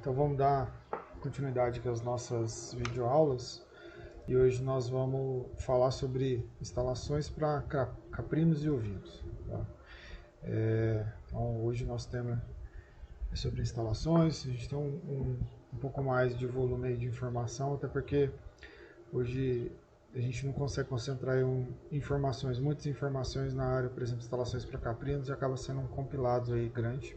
Então vamos dar continuidade aqui às nossas videoaulas e hoje nós vamos falar sobre instalações para caprinos e ovinos. Tá? Então hoje nosso tema é sobre instalações. A gente tem um pouco mais de volume aí de informação, até porque hoje a gente não consegue concentrar muitas informações na área, por exemplo, instalações para caprinos, e acaba sendo um compilado aí grande.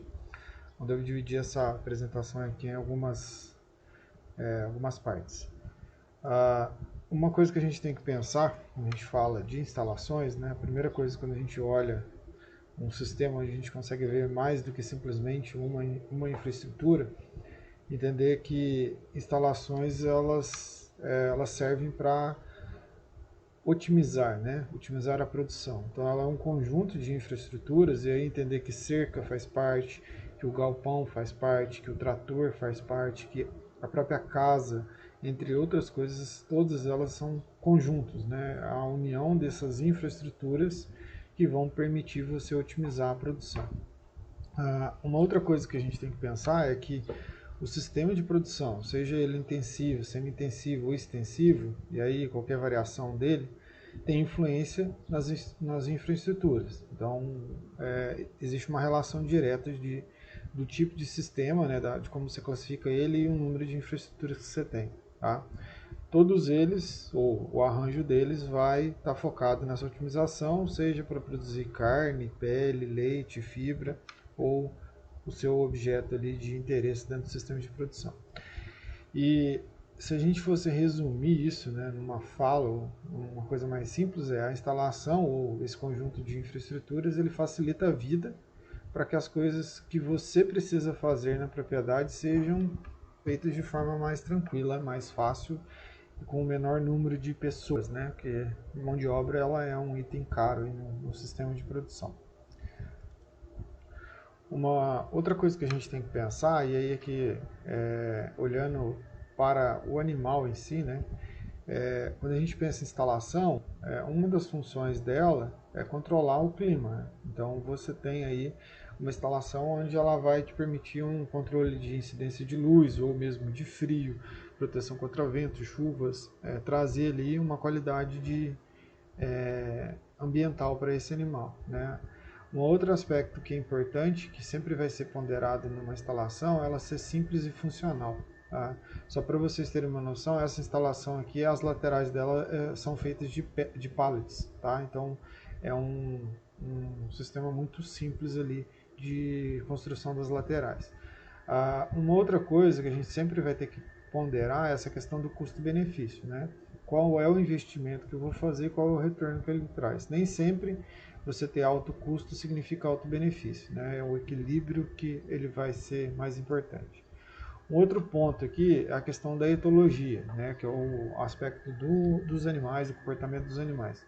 Eu devo dividir essa apresentação aqui em algumas partes. Uma coisa que a gente tem que pensar quando a gente fala de instalações, né, a primeira coisa quando a gente olha um sistema onde a gente consegue ver mais do que simplesmente uma infraestrutura, entender que instalações elas servem para otimizar, né? Otimizar a produção. Então ela é um conjunto de infraestruturas, e aí entender que cerca faz parte, que o galpão faz parte, que o trator faz parte, que a própria casa, entre outras coisas, todas elas são conjuntos, né? A união dessas infraestruturas que vão permitir você otimizar a produção. Uma outra coisa que a gente tem que pensar é que o sistema de produção, seja ele intensivo, semi-intensivo ou extensivo, e aí qualquer variação dele, tem influência nas infraestruturas. Então, existe uma relação direta do tipo de sistema, né, de como você classifica ele e o número de infraestruturas que você tem. Tá? Todos eles, ou o arranjo deles, vai estar focado nessa otimização, seja para produzir carne, pele, leite, fibra, ou o seu objeto ali de interesse dentro do sistema de produção. E se a gente fosse resumir isso, né, numa fala, uma coisa mais simples, a instalação ou esse conjunto de infraestruturas, ele facilita a vida para que as coisas que você precisa fazer na propriedade sejam feitas de forma mais tranquila, mais fácil e com o menor número de pessoas, né? Porque mão de obra ela é um item caro no sistema de produção. Uma outra coisa que a gente tem que pensar, e aí é que olhando para o animal em si, né? Quando a gente pensa em instalação, uma das funções dela é controlar o clima. Né? Então você tem aí uma instalação onde ela vai te permitir um controle de incidência de luz ou mesmo de frio, proteção contra vento, chuvas, trazer ali uma qualidade ambiental para esse animal. Né? Um outro aspecto que é importante, que sempre vai ser ponderado numa instalação, é ela ser simples e funcional. Tá? Só para vocês terem uma noção, essa instalação aqui, as laterais dela são feitas de pallets. Tá? Então é um sistema muito simples ali de construção das laterais. Uma outra coisa que a gente sempre vai ter que ponderar é essa questão do custo-benefício. Né? Qual é o investimento que eu vou fazer e qual é o retorno que ele traz. Nem sempre você ter alto custo significa alto benefício. Né? É o equilíbrio que ele vai ser mais importante. Um outro ponto aqui é a questão da etologia, né? Que é o aspecto dos animais, do comportamento dos animais.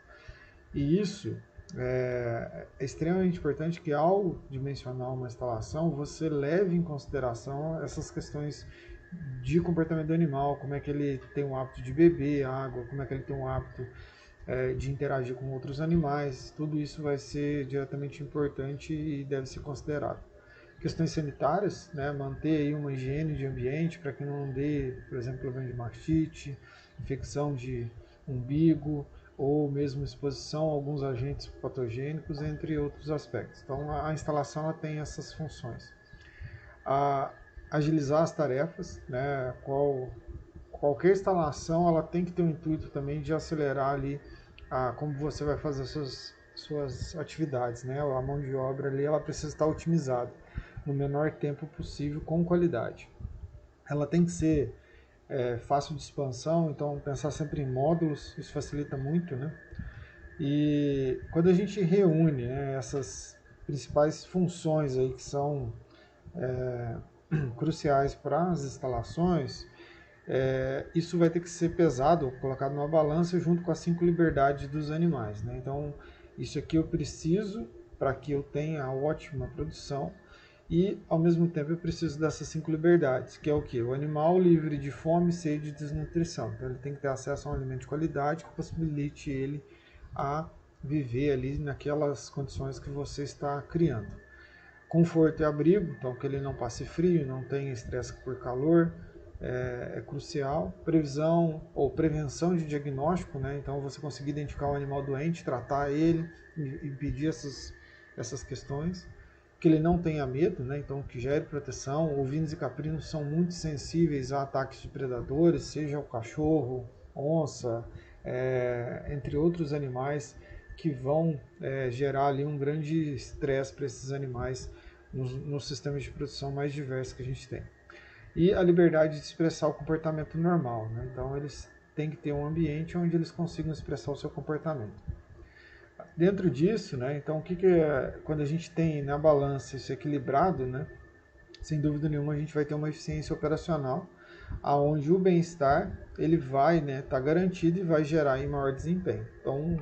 E isso é extremamente importante que ao dimensionar uma instalação, você leve em consideração essas questões de comportamento do animal, como é que ele tem o hábito de beber água, como é que ele tem o hábito de interagir com outros animais, tudo isso vai ser diretamente importante e deve ser considerado. Questões sanitárias, né, manter aí uma higiene de ambiente para que não dê, por exemplo, problema de mastite, infecção de umbigo ou mesmo exposição a alguns agentes patogênicos, entre outros aspectos. Então a instalação ela tem essas funções. Agilizar as tarefas, né, qualquer instalação ela tem que ter um intuito também de acelerar ali como você vai fazer suas atividades, né? A mão de obra ali ela precisa estar otimizada no menor tempo possível com qualidade. Ela tem que ser fácil de expansão, então pensar sempre em módulos, isso facilita muito, né? E quando a gente reúne, né, essas principais funções aí que são cruciais para as instalações, isso vai ter que ser pesado, colocado numa balança junto com as 5 liberdades dos animais. Né? Então, isso aqui eu preciso para que eu tenha ótima produção e, ao mesmo tempo, eu preciso dessas 5 liberdades, que é o que? O animal livre de fome, sede e desnutrição. Então, ele tem que ter acesso a um alimento de qualidade que possibilite ele a viver ali naquelas condições que você está criando. Conforto e abrigo, então que ele não passe frio, não tenha estresse por calor, é crucial. Previsão ou prevenção de diagnóstico, né? Então você conseguir identificar um animal doente, tratar ele, impedir essas questões. Que ele não tenha medo, né? Então que gere proteção. Ovinos e caprinos são muito sensíveis a ataques de predadores, seja o cachorro, onça, entre outros animais que vão gerar ali um grande estresse para esses animais nos sistemas de produção mais diversos que a gente tem. E a liberdade de expressar o comportamento normal, né? Então eles têm que ter um ambiente onde eles consigam expressar o seu comportamento. Dentro disso, né, então quando a gente tem na balança isso equilibrado, né, sem dúvida nenhuma a gente vai ter uma eficiência operacional, aonde o bem-estar ele vai, né, tá garantido e vai gerar aí maior desempenho. Então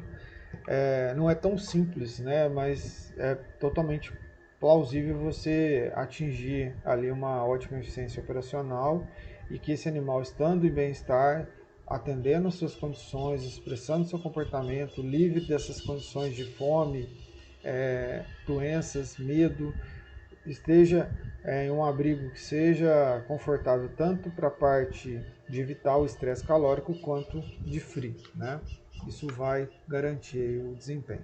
não é tão simples, né, mas é totalmente plausível você atingir ali uma ótima eficiência operacional e que esse animal estando em bem-estar, atendendo às suas condições, expressando seu comportamento, livre dessas condições de fome, doenças, medo, esteja em um abrigo que seja confortável tanto para a parte de evitar o estresse calórico quanto de frio, né? Isso vai garantir o desempenho.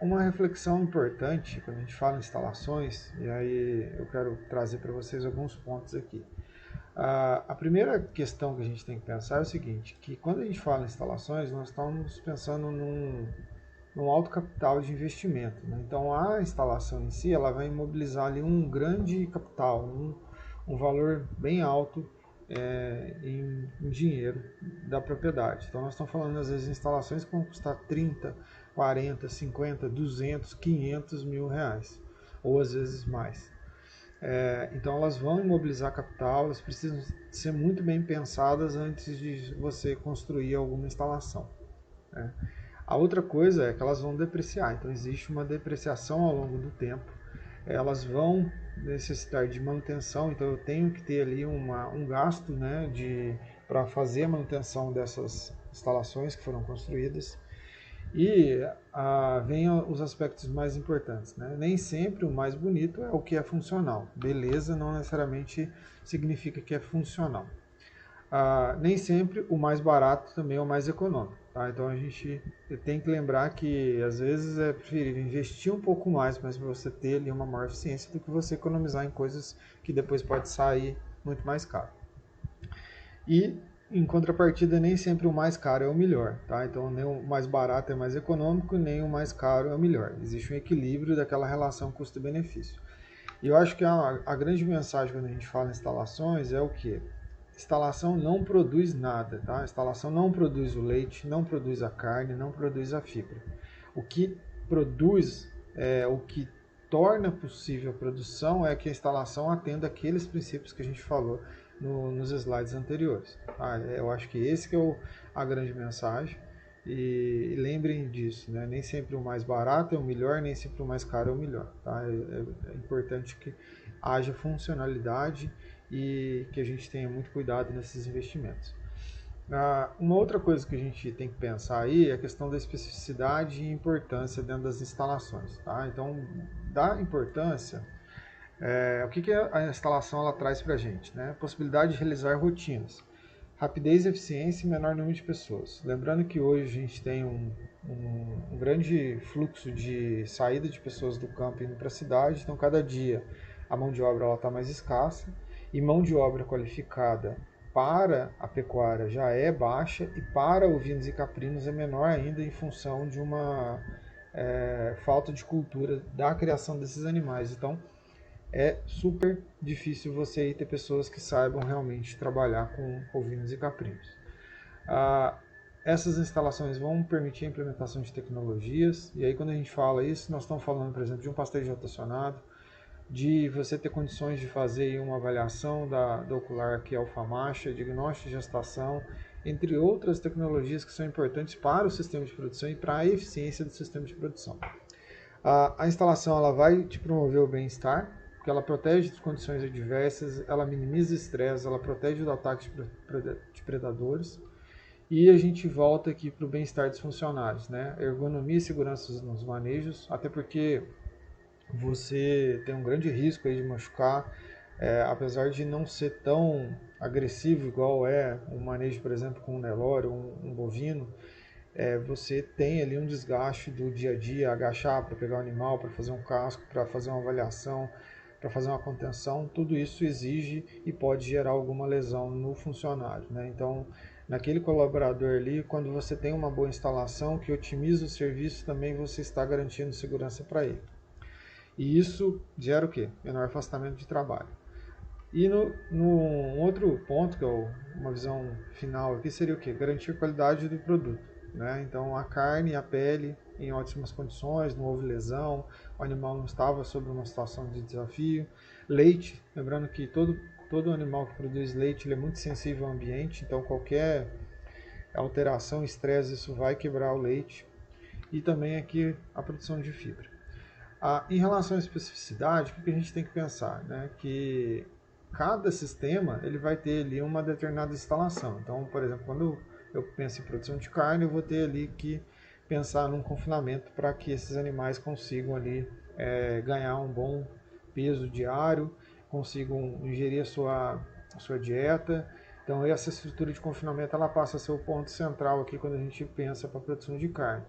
Uma reflexão importante quando a gente fala em instalações, e aí eu quero trazer para vocês alguns pontos aqui. A primeira questão que a gente tem que pensar é o seguinte, que quando a gente fala em instalações, nós estamos pensando num alto capital de investimento, né? Então a instalação em si, ela vai imobilizar ali um grande capital, um valor bem alto em dinheiro da propriedade. Então nós estamos falando às vezes de instalações que vão custar 30, 40, 50, 200, 500 mil reais, ou às vezes mais. Então elas vão imobilizar capital, elas precisam ser muito bem pensadas antes de você construir alguma instalação. A outra coisa é que elas vão depreciar, então existe uma depreciação ao longo do tempo. Elas vão necessitar de manutenção, então eu tenho que ter ali um gasto, né, para fazer a manutenção dessas instalações que foram construídas. E vem os aspectos mais importantes, né? Nem sempre o mais bonito é o que é funcional. Beleza não necessariamente significa que é funcional. Nem sempre o mais barato também é o mais econômico. Tá? Então a gente tem que lembrar que às vezes é preferível investir um pouco mais, mas para você ter ali uma maior eficiência do que você economizar em coisas que depois pode sair muito mais caro. E em contrapartida, nem sempre o mais caro é o melhor, tá? Então nem o mais barato é mais econômico, nem o mais caro é o melhor. Existe um equilíbrio daquela relação custo-benefício. E eu acho que a grande mensagem quando a gente fala em instalações é o que? Instalação não produz nada, tá? A instalação não produz o leite, não produz a carne, não produz a fibra. O que produz, o que torna possível a produção é que a instalação atenda aqueles princípios que a gente falou nos slides anteriores. Tá? Eu acho que esse que é a grande mensagem. E lembrem disso, né? Nem sempre o mais barato é o melhor, nem sempre o mais caro é o melhor. Tá? É importante que haja funcionalidade e que a gente tenha muito cuidado nesses investimentos. Uma outra coisa que a gente tem que pensar aí é a questão da especificidade e importância dentro das instalações. Tá? Então, da importância, o que a instalação ela traz para a gente? Né? Possibilidade de realizar rotinas, rapidez, eficiência e menor número de pessoas. Lembrando que hoje a gente tem um grande fluxo de saída de pessoas do campo indo para a cidade, então cada dia a mão de obra está mais escassa e mão de obra qualificada para a pecuária já é baixa e para ovinos e caprinos é menor ainda em função de uma falta de cultura da criação desses animais. Então é super difícil você ter pessoas que saibam realmente trabalhar com ovinos e caprinos. Essas instalações vão permitir a implementação de tecnologias, e aí quando a gente fala isso, nós estamos falando, por exemplo, de um pastejo rotacionado, de você ter condições de fazer uma avaliação da ocular, que é alfa-macha, diagnóstico de gestação, entre outras tecnologias que são importantes para o sistema de produção e para a eficiência do sistema de produção. A instalação ela vai te promover o bem-estar, porque ela protege de condições adversas, ela minimiza o estresse, ela protege do ataque de predadores. E a gente volta aqui para o bem-estar dos funcionários, né? Ergonomia e segurança nos manejos, até porque você tem um grande risco aí de machucar, apesar de não ser tão agressivo igual é um manejo, por exemplo, com um Nelore ou um bovino. Você tem ali um desgaste do dia a dia, agachar para pegar o animal, para fazer um casco, para fazer uma avaliação, para fazer uma contenção, tudo isso exige e pode gerar alguma lesão no funcionário, né? Então, naquele colaborador ali, quando você tem uma boa instalação que otimiza o serviço, também você está garantindo segurança para ele. E isso gera o quê? Menor afastamento de trabalho. E no outro ponto, que é uma visão final aqui, seria o quê? Garantir a qualidade do produto, né? Então, a carne e a pele em ótimas condições, não houve lesão, o animal não estava sob uma situação de desafio. Leite, lembrando que todo animal que produz leite ele é muito sensível ao ambiente, então qualquer alteração, estresse, isso vai quebrar o leite. E também aqui a produção de fibra. Em relação à especificidade, o que a gente tem que pensar? Né? Que cada sistema ele vai ter ali uma determinada instalação. Então, por exemplo, quando eu penso em produção de carne, eu vou ter ali que pensar num confinamento para que esses animais consigam ali ganhar um bom peso diário, consigam ingerir a sua dieta. Então, essa estrutura de confinamento ela passa a ser o ponto central aqui quando a gente pensa para a produção de carne.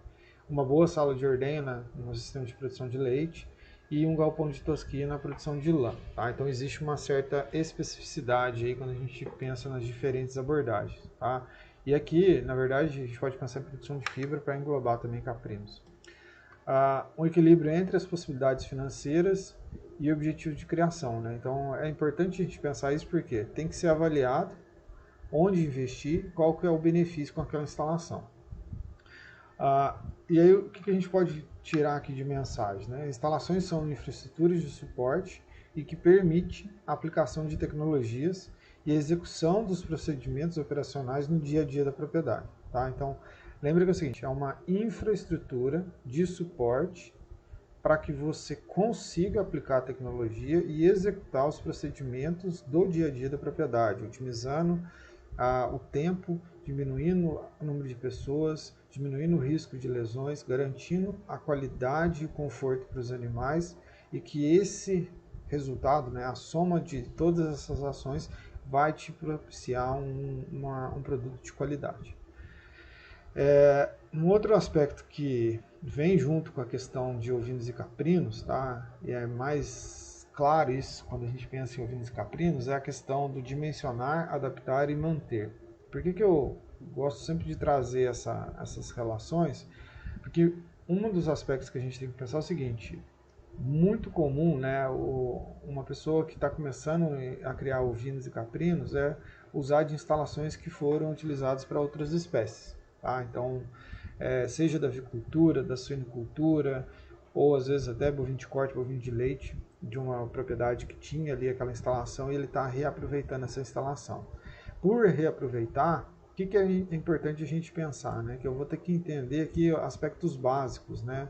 Uma boa sala de ordenha no sistema de produção de leite e um galpão de tosquia na produção de lã. Tá? Então existe uma certa especificidade aí quando a gente pensa nas diferentes abordagens. Tá? E aqui, na verdade, a gente pode pensar em produção de fibra para englobar também caprinos. Um equilíbrio entre as possibilidades financeiras e objetivos de criação. Né? Então é importante a gente pensar isso porque tem que ser avaliado onde investir, qual que é o benefício com aquela instalação. E aí, o que a gente pode tirar aqui de mensagem? Né? Instalações são infraestruturas de suporte e que permite a aplicação de tecnologias e a execução dos procedimentos operacionais no dia a dia da propriedade. Tá? Então, lembre que é o seguinte, é uma infraestrutura de suporte para que você consiga aplicar a tecnologia e executar os procedimentos do dia a dia da propriedade, otimizando o tempo, diminuindo o número de pessoas, diminuindo o risco de lesões, garantindo a qualidade e o conforto para os animais e que esse resultado, né, a soma de todas essas ações, vai te propiciar um produto de qualidade. Um outro aspecto que vem junto com a questão de ovinos e caprinos, tá? E é mais claro isso quando a gente pensa em ovinos e caprinos, é a questão do dimensionar, adaptar e manter. Por que eu gosto sempre de trazer essas relações? Porque um dos aspectos que a gente tem que pensar é o seguinte, muito comum, né, uma pessoa que está começando a criar ovinos e caprinos é usar de instalações que foram utilizadas para outras espécies. Tá? Então, seja da avicultura, da suinocultura, ou às vezes até bovino de corte, bovino de leite, de uma propriedade que tinha ali aquela instalação e ele está reaproveitando essa instalação. Por reaproveitar, o que é importante a gente pensar? Né? Que eu vou ter que entender aqui aspectos básicos, né?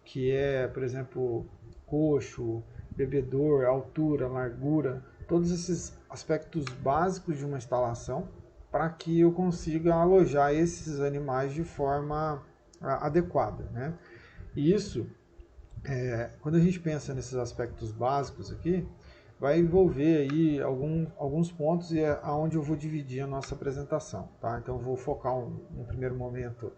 Que é, por exemplo, coxo, bebedor, altura, largura, todos esses aspectos básicos de uma instalação para que eu consiga alojar esses animais de forma adequada, né? E isso, quando a gente pensa nesses aspectos básicos aqui, vai envolver aí alguns pontos e é aonde eu vou dividir a nossa apresentação, tá? Então eu vou focar um primeiro momento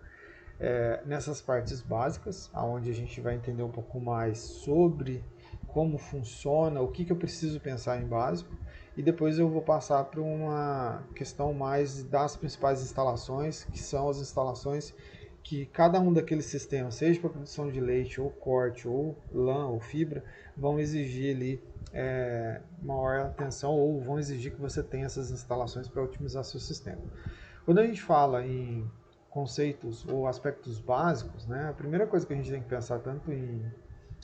nessas partes básicas, aonde a gente vai entender um pouco mais sobre como funciona, o que eu preciso pensar em básico, e depois eu vou passar para uma questão mais das principais instalações, que são as instalações que cada um daqueles sistemas, seja para produção de leite, ou corte, ou lã, ou fibra, vão exigir ali maior atenção, ou vão exigir que você tenha essas instalações para otimizar seu sistema. Quando a gente fala em conceitos ou aspectos básicos, né, a primeira coisa que a gente tem que pensar tanto em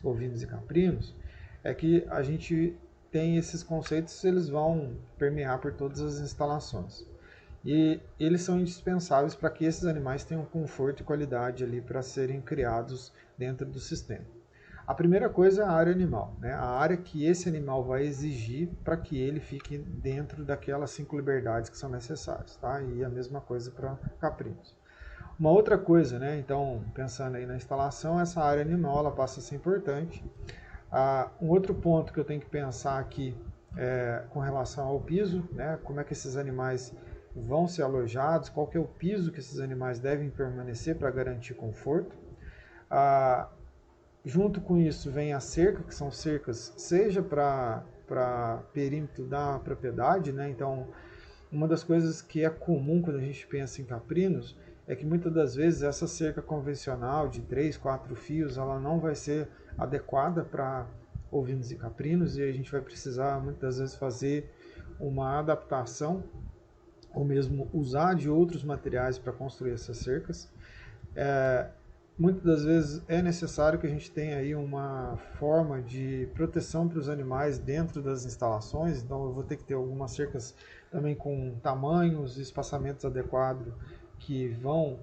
ovinos e caprinos é que a gente tem esses conceitos, eles vão permear por todas as instalações. E eles são indispensáveis para que esses animais tenham conforto e qualidade ali para serem criados dentro do sistema. A primeira coisa é a área animal, né? A área que esse animal vai exigir para que ele fique dentro daquelas 5 liberdades que são necessárias, tá? E a mesma coisa para caprinos. Uma outra coisa, né? Então, pensando aí na instalação, essa área animal ela passa a ser importante. Um outro ponto que eu tenho que pensar aqui com relação ao piso, né? Como é que esses animais vão ser alojados, qual que é o piso que esses animais devem permanecer para garantir conforto. Junto com isso vem a cerca, que são cercas seja para perímetro da propriedade, né? Então, uma das coisas que é comum quando a gente pensa em caprinos é que muitas das vezes essa cerca convencional de 3, 4 fios, ela não vai ser adequada para ovinos e caprinos, e a gente vai precisar muitas vezes fazer uma adaptação ou mesmo usar de outros materiais para construir essas cercas. Muitas das vezes é necessário que a gente tenha aí uma forma de proteção para os animais dentro das instalações, então eu vou ter que ter algumas cercas também com tamanhos e espaçamentos adequados que vão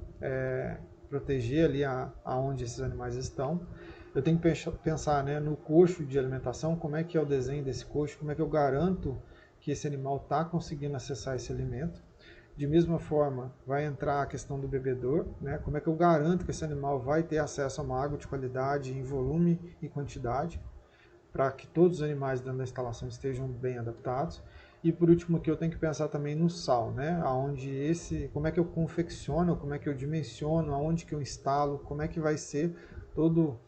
proteger ali aonde esses animais estão. Eu tenho que pensar, né, no coxo de alimentação, como é que é o desenho desse coxo, como é que eu garanto que esse animal está conseguindo acessar esse alimento. De mesma forma, vai entrar a questão do bebedor, né? Como é que eu garanto que esse animal vai ter acesso a uma água de qualidade em volume e quantidade, para que todos os animais dentro da instalação estejam bem adaptados. E por último, que eu tenho que pensar também no sal, né? Como é que eu confecciono, como é que eu dimensiono, aonde que eu instalo, como é que vai ser todo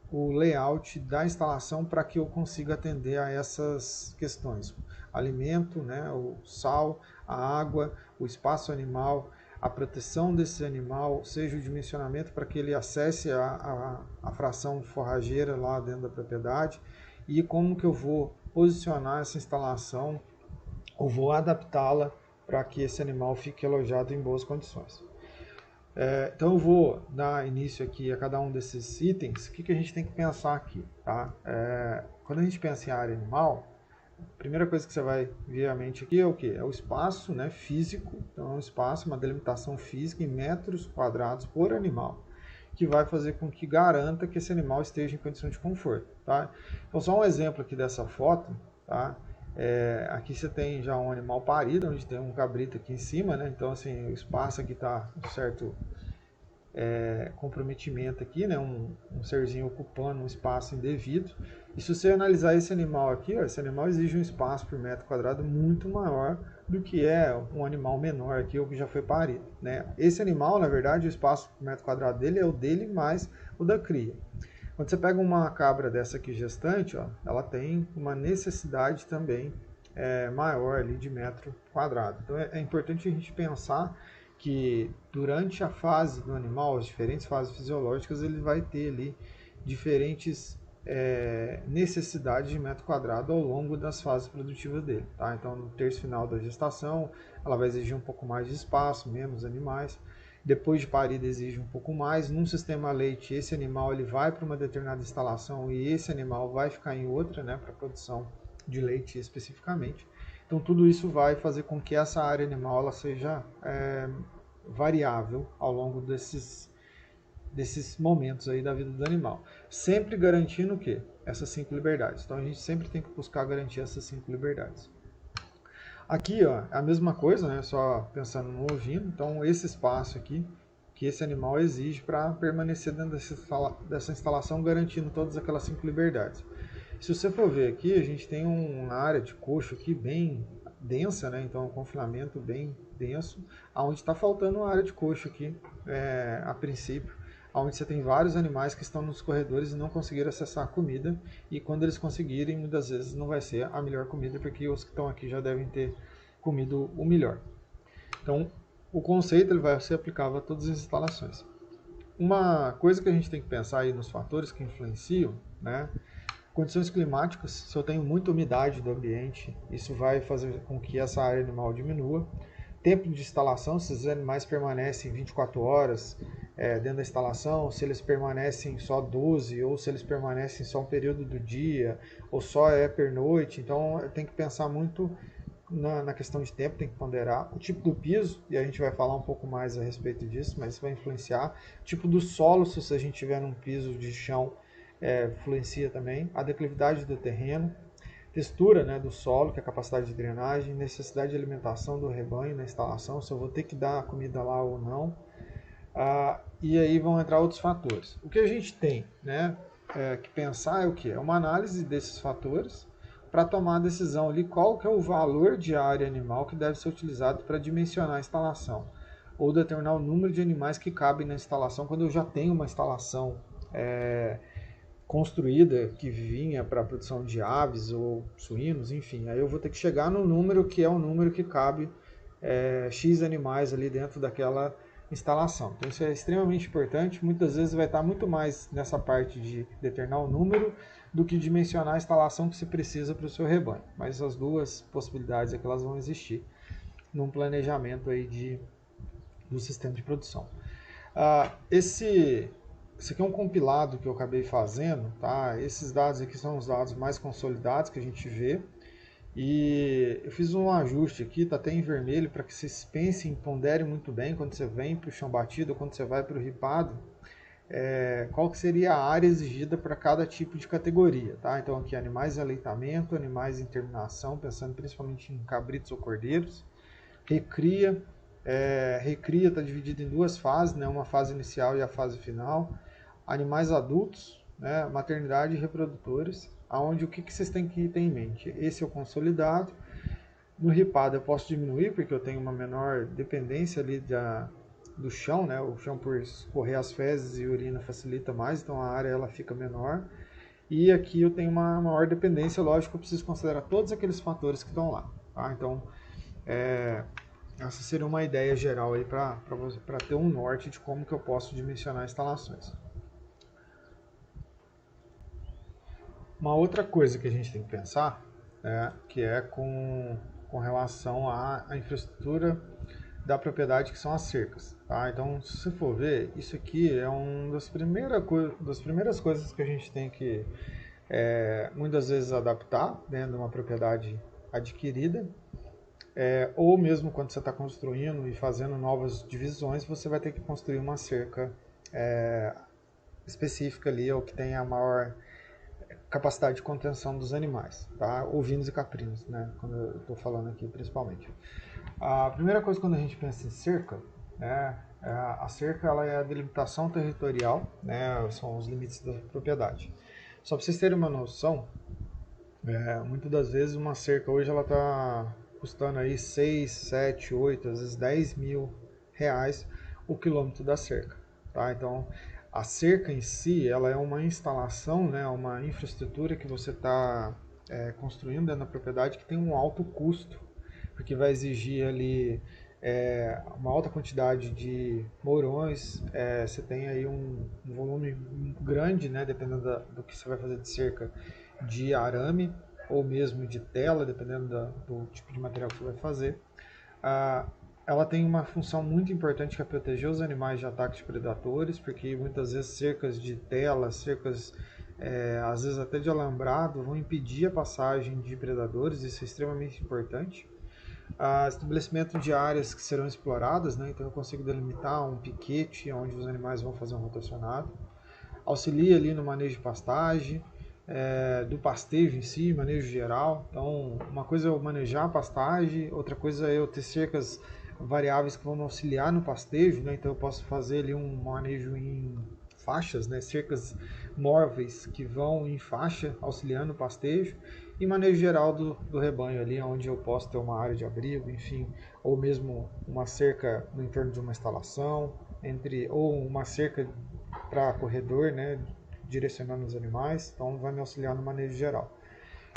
o layout da instalação para que eu consiga atender a essas questões. Alimento, né, o sal, a água, o espaço animal, a proteção desse animal, seja o dimensionamento para que ele acesse a fração forrageira lá dentro da propriedade, e como que eu vou posicionar essa instalação ou vou adaptá-la para que esse animal fique alojado em boas condições. Então eu vou dar início aqui a cada um desses itens. O que a gente tem que pensar aqui, tá? Quando a gente pensa em área animal, a primeira coisa que você vai vir à mente aqui é o quê? É o espaço, né, físico. Então é um espaço, uma delimitação física em metros quadrados por animal, que vai fazer com que garanta que esse animal esteja em condição de conforto, tá? Então só um exemplo aqui dessa foto, tá? Aqui você tem já um animal parido, onde tem um cabrito aqui em cima, né? Então assim, o espaço aqui está um certo comprometimento aqui, né? Um serzinho ocupando um espaço indevido. E se você analisar esse animal aqui, ó, esse animal exige um espaço por metro quadrado muito maior do que é um animal menor aqui, ou que já foi parido, né? Esse animal, na verdade, o espaço por metro quadrado dele é o dele mais o da cria. Quando você pega uma cabra dessa aqui gestante, ó, ela tem uma necessidade também maior ali de metro quadrado. Então é importante a gente pensar que durante a fase do animal, as diferentes fases fisiológicas, ele vai ter ali diferentes necessidades de metro quadrado ao longo das fases produtivas dele, tá? Então no terço final da gestação, ela vai exigir um pouco mais de espaço, menos animais. Depois de parida exige um pouco mais. Num sistema leite, esse animal ele vai para uma determinada instalação e esse animal vai ficar em outra, né, para produção de leite especificamente. Então tudo isso vai fazer com que essa área animal ela seja variável ao longo desses momentos aí da vida do animal. Sempre garantindo o quê? Essas 5 liberdades. Então a gente sempre tem que buscar garantir essas 5 liberdades. Aqui, ó, é a mesma coisa, né? Só pensando no ovino. Então, esse espaço aqui que esse animal exige para permanecer dentro dessa instalação, garantindo todas aquelas 5 liberdades. Se você for ver aqui, a gente tem uma área de coxo aqui bem densa, né? Então, um confinamento bem denso, aonde está faltando uma área de coxo aqui, a princípio, onde você tem vários animais que estão nos corredores e não conseguiram acessar a comida, e quando eles conseguirem, muitas vezes não vai ser a melhor comida, porque os que estão aqui já devem ter comido o melhor. Então, o conceito ele vai ser aplicável a todas as instalações. Uma coisa que a gente tem que pensar aí nos fatores que influenciam, né? Condições climáticas, se eu tenho muita umidade do ambiente, isso vai fazer com que essa área animal diminua. Tempo de instalação, se os animais permanecem 24 horas dentro da instalação, se eles permanecem só 12, ou se eles permanecem só um período do dia, ou só pernoite. Então, tem que pensar muito na questão de tempo, tem que ponderar. O tipo do piso, e a gente vai falar um pouco mais a respeito disso, mas isso vai influenciar. O tipo do solo, se a gente tiver num piso de chão, influencia também. A declividade do terreno, textura, né, do solo, que é a capacidade de drenagem, necessidade de alimentação do rebanho na instalação, se eu vou ter que dar comida lá ou não. E aí vão entrar outros fatores. O que a gente tem, né? que pensar é o que? É uma análise desses fatores para tomar a decisão ali qual que é o valor de área animal que deve ser utilizado para dimensionar a instalação, ou determinar o número de animais que cabem na instalação quando eu já tenho uma instalação construída que vinha para a produção de aves ou suínos, enfim. Aí eu vou ter que chegar no número que é o número que cabe X animais ali dentro daquela instalação. Então isso é extremamente importante, muitas vezes vai estar muito mais nessa parte de determinar o número do que dimensionar a instalação que se precisa para o seu rebanho. Mas as duas possibilidades é que elas vão existir num planejamento aí do sistema de produção. Esse aqui é um compilado que eu acabei fazendo, tá? Esses dados aqui são os dados mais consolidados que a gente vê. E eu fiz um ajuste aqui, tá até em vermelho, para que vocês pensem, ponderem muito bem quando você vem para o chão batido ou quando você vai para o ripado, qual que seria a área exigida para cada tipo de categoria, tá? Então aqui animais em aleitamento, animais em terminação, pensando principalmente em cabritos ou cordeiros, recria. Recria está dividido em duas fases, né? Uma fase inicial e a fase final. Animais adultos, né? Maternidade e reprodutores, aonde o que vocês têm que ter em mente? Esse é o consolidado. No ripado eu posso diminuir porque eu tenho uma menor dependência ali do chão, né? O chão por escorrer as fezes e urina facilita mais, então a área ela fica menor. E aqui eu tenho uma maior dependência, lógico, eu preciso considerar todos aqueles fatores que estão lá, tá? Então, essa seria uma ideia geral aí para ter um norte de como que eu posso dimensionar instalações. Uma outra coisa que a gente tem que pensar, que é com relação à infraestrutura da propriedade, que são as cercas. Tá? Então, se você for ver, isso aqui é uma das primeiras coisas que a gente tem que muitas vezes adaptar dentro de uma propriedade adquirida, ou mesmo quando você está construindo e fazendo novas divisões, você vai ter que construir uma cerca específica ali, ou que tenha a maior capacidade de contenção dos animais, tá? Ovinos e caprinos, né? Quando eu estou falando aqui principalmente. A primeira coisa quando a gente pensa em cerca, né? A cerca ela é a delimitação territorial, né? São os limites da propriedade. Só para vocês terem uma noção, muitas das vezes uma cerca hoje ela está custando aí 6, 7, 8, às vezes 10 mil reais o quilômetro da cerca, tá? Então a cerca em si, ela é uma instalação, né, uma infraestrutura que você está construindo dentro da propriedade que tem um alto custo, porque vai exigir ali uma alta quantidade de mourões, você tem aí um volume grande, né, dependendo do que você vai fazer de cerca, de arame ou mesmo de tela, dependendo do tipo de material que você vai fazer. Ela tem uma função muito importante que é proteger os animais de ataques de predadores, porque muitas vezes cercas de tela, cercas às vezes até de alambrado, vão impedir a passagem de predadores, isso é extremamente importante. Estabelecimento de áreas que serão exploradas, né? Então eu consigo delimitar um piquete onde os animais vão fazer um rotacionado. Auxilia ali no manejo de pastagem, do pastejo em si, manejo geral. Então uma coisa é eu manejar a pastagem, outra coisa é eu ter cercas variáveis que vão me auxiliar no pastejo, né? Então eu posso fazer ali um manejo em faixas, né? Cercas móveis que vão em faixa auxiliando o pastejo, e manejo geral do rebanho ali, onde eu posso ter uma área de abrigo, enfim, ou mesmo uma cerca no entorno de uma instalação, ou uma cerca para corredor, né? Direcionando os animais, então vai me auxiliar no manejo geral.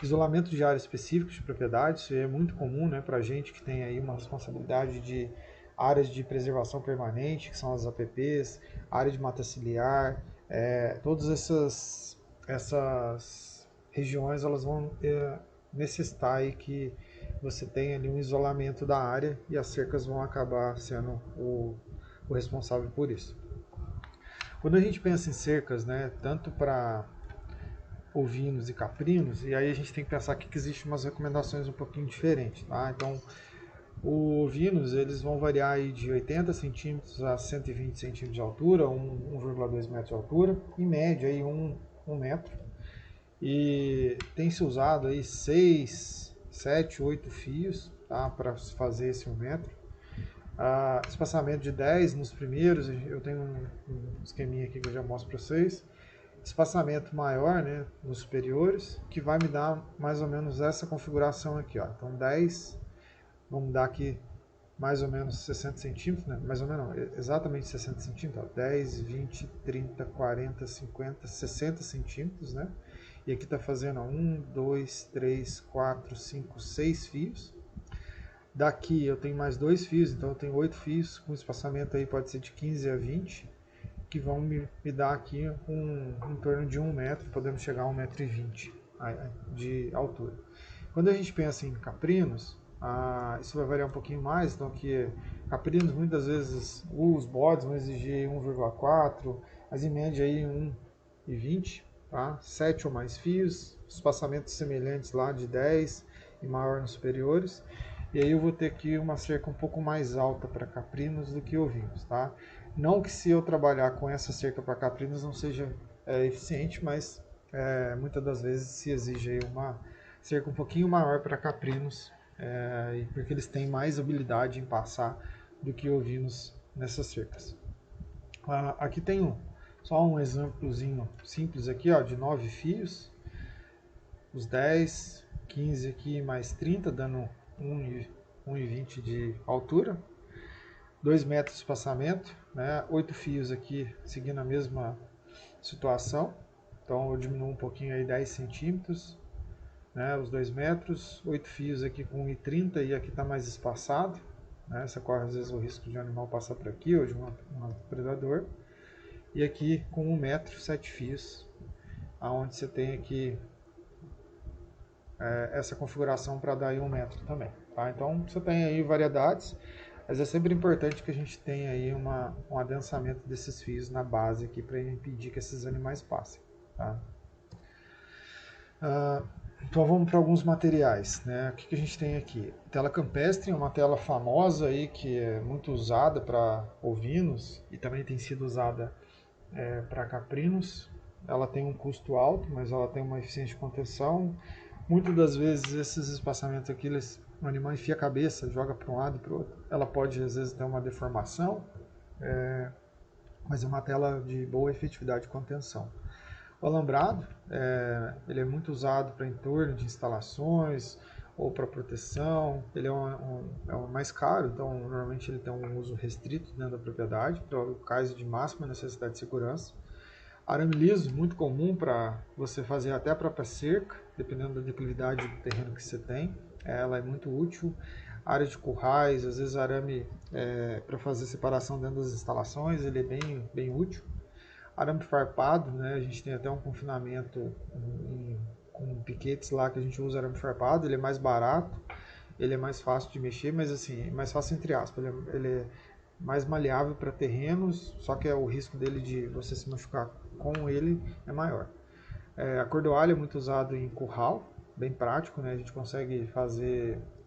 Isolamento de áreas específicas de propriedade, isso é muito comum, né, para a gente que tem aí uma responsabilidade de áreas de preservação permanente, que são as APPs, área de mata ciliar, todas essas regiões elas vão necessitar aí que você tenha ali um isolamento da área, e as cercas vão acabar sendo o responsável por isso. Quando a gente pensa em cercas, né, tanto para ovinos e caprinos, e aí a gente tem que pensar que existe umas recomendações um pouquinho diferentes, tá? Então, os ovinos, eles vão variar aí de 80 centímetros a 120 centímetros de altura, 1,2 metros de altura, em média aí 1 metro, e tem se usado aí 6, 7, 8 fios, tá? Para fazer esse 1 metro. Espaçamento de 10 nos primeiros, eu tenho um esqueminha aqui que eu já mostro para vocês. espaçamento maior, né, nos superiores, que vai me dar mais ou menos essa configuração aqui, ó. Então 10, vamos dar aqui mais ou menos 60 centímetros, né? Mais ou menos não, exatamente 60 centímetros, ó. 10, 20, 30, 40, 50, 60 centímetros, né? E aqui está fazendo 1, 2, 3, 4, 5, 6 fios. Daqui eu tenho mais 2 fios, então eu tenho 8 fios, com espaçamento aí pode ser de 15 a 20, que vão me dar aqui em torno de 1 metro, podemos chegar a 1,20 m de altura. Quando a gente pensa em caprinos, isso vai variar um pouquinho mais, então aqui caprinos muitas vezes os bodes vão exigir 1,4, mas em média aí 1,20, tá? 7 ou mais fios, espaçamentos semelhantes lá de 10 e maior nos superiores. E aí eu vou ter aqui uma cerca um pouco mais alta para caprinos do que ovinos, tá? Não que se eu trabalhar com essa cerca para caprinos não seja eficiente, mas muitas das vezes se exige aí uma cerca um pouquinho maior para caprinos, porque eles têm mais habilidade em passar do que ovinos nessas cercas. Aqui tem só um exemplozinho simples aqui, ó, de 9 fios, os 10, 15 aqui mais 30, dando 1,20 de altura, 2 metros de espaçamento, né? 8 fios aqui seguindo a mesma situação, então eu diminuo um pouquinho aí 10 centímetros, né? Os 2 metros, 8 fios aqui com 1,30 e aqui está mais espaçado, né? Você corre às vezes o risco de um animal passar por aqui ou de um predador, e aqui com 1 metro, 7 fios, aonde você tem aqui essa configuração para dar aí 1 metro também, tá? Então você tem aí variedades, mas é sempre importante que a gente tenha aí um adensamento desses fios na base aqui para impedir que esses animais passem, tá? Então vamos para alguns materiais, né? O que a gente tem aqui? Tela campestre, uma tela famosa aí que é muito usada para ovinos e também tem sido usada para caprinos. Ela tem um custo alto, mas ela tem uma eficiência de contenção. Muitas das vezes esses espaçamentos aqui, o animal enfia a cabeça, joga para um lado e para o outro. Ela pode às vezes ter uma deformação, mas é uma tela de boa efetividade de contenção. O alambrado, ele é muito usado para entorno de instalações ou para proteção. Ele é o mais caro, então normalmente ele tem um uso restrito dentro da propriedade, para o caso de máxima necessidade de segurança. Arame liso, muito comum para você fazer até a própria cerca, dependendo da declividade do terreno que você tem. Ela é muito útil. Área de currais, às vezes arame para fazer separação dentro das instalações, ele é bem útil. Arame farpado, né? A gente tem até um confinamento com piquetes lá que a gente usa arame farpado, ele é mais barato, ele é mais fácil de mexer, mas assim, mais fácil entre aspas, ele é mais maleável para terrenos, só que o risco dele de você se machucar com ele é maior. A cordoalha é muito usado em curral, bem prático, né? A gente consegue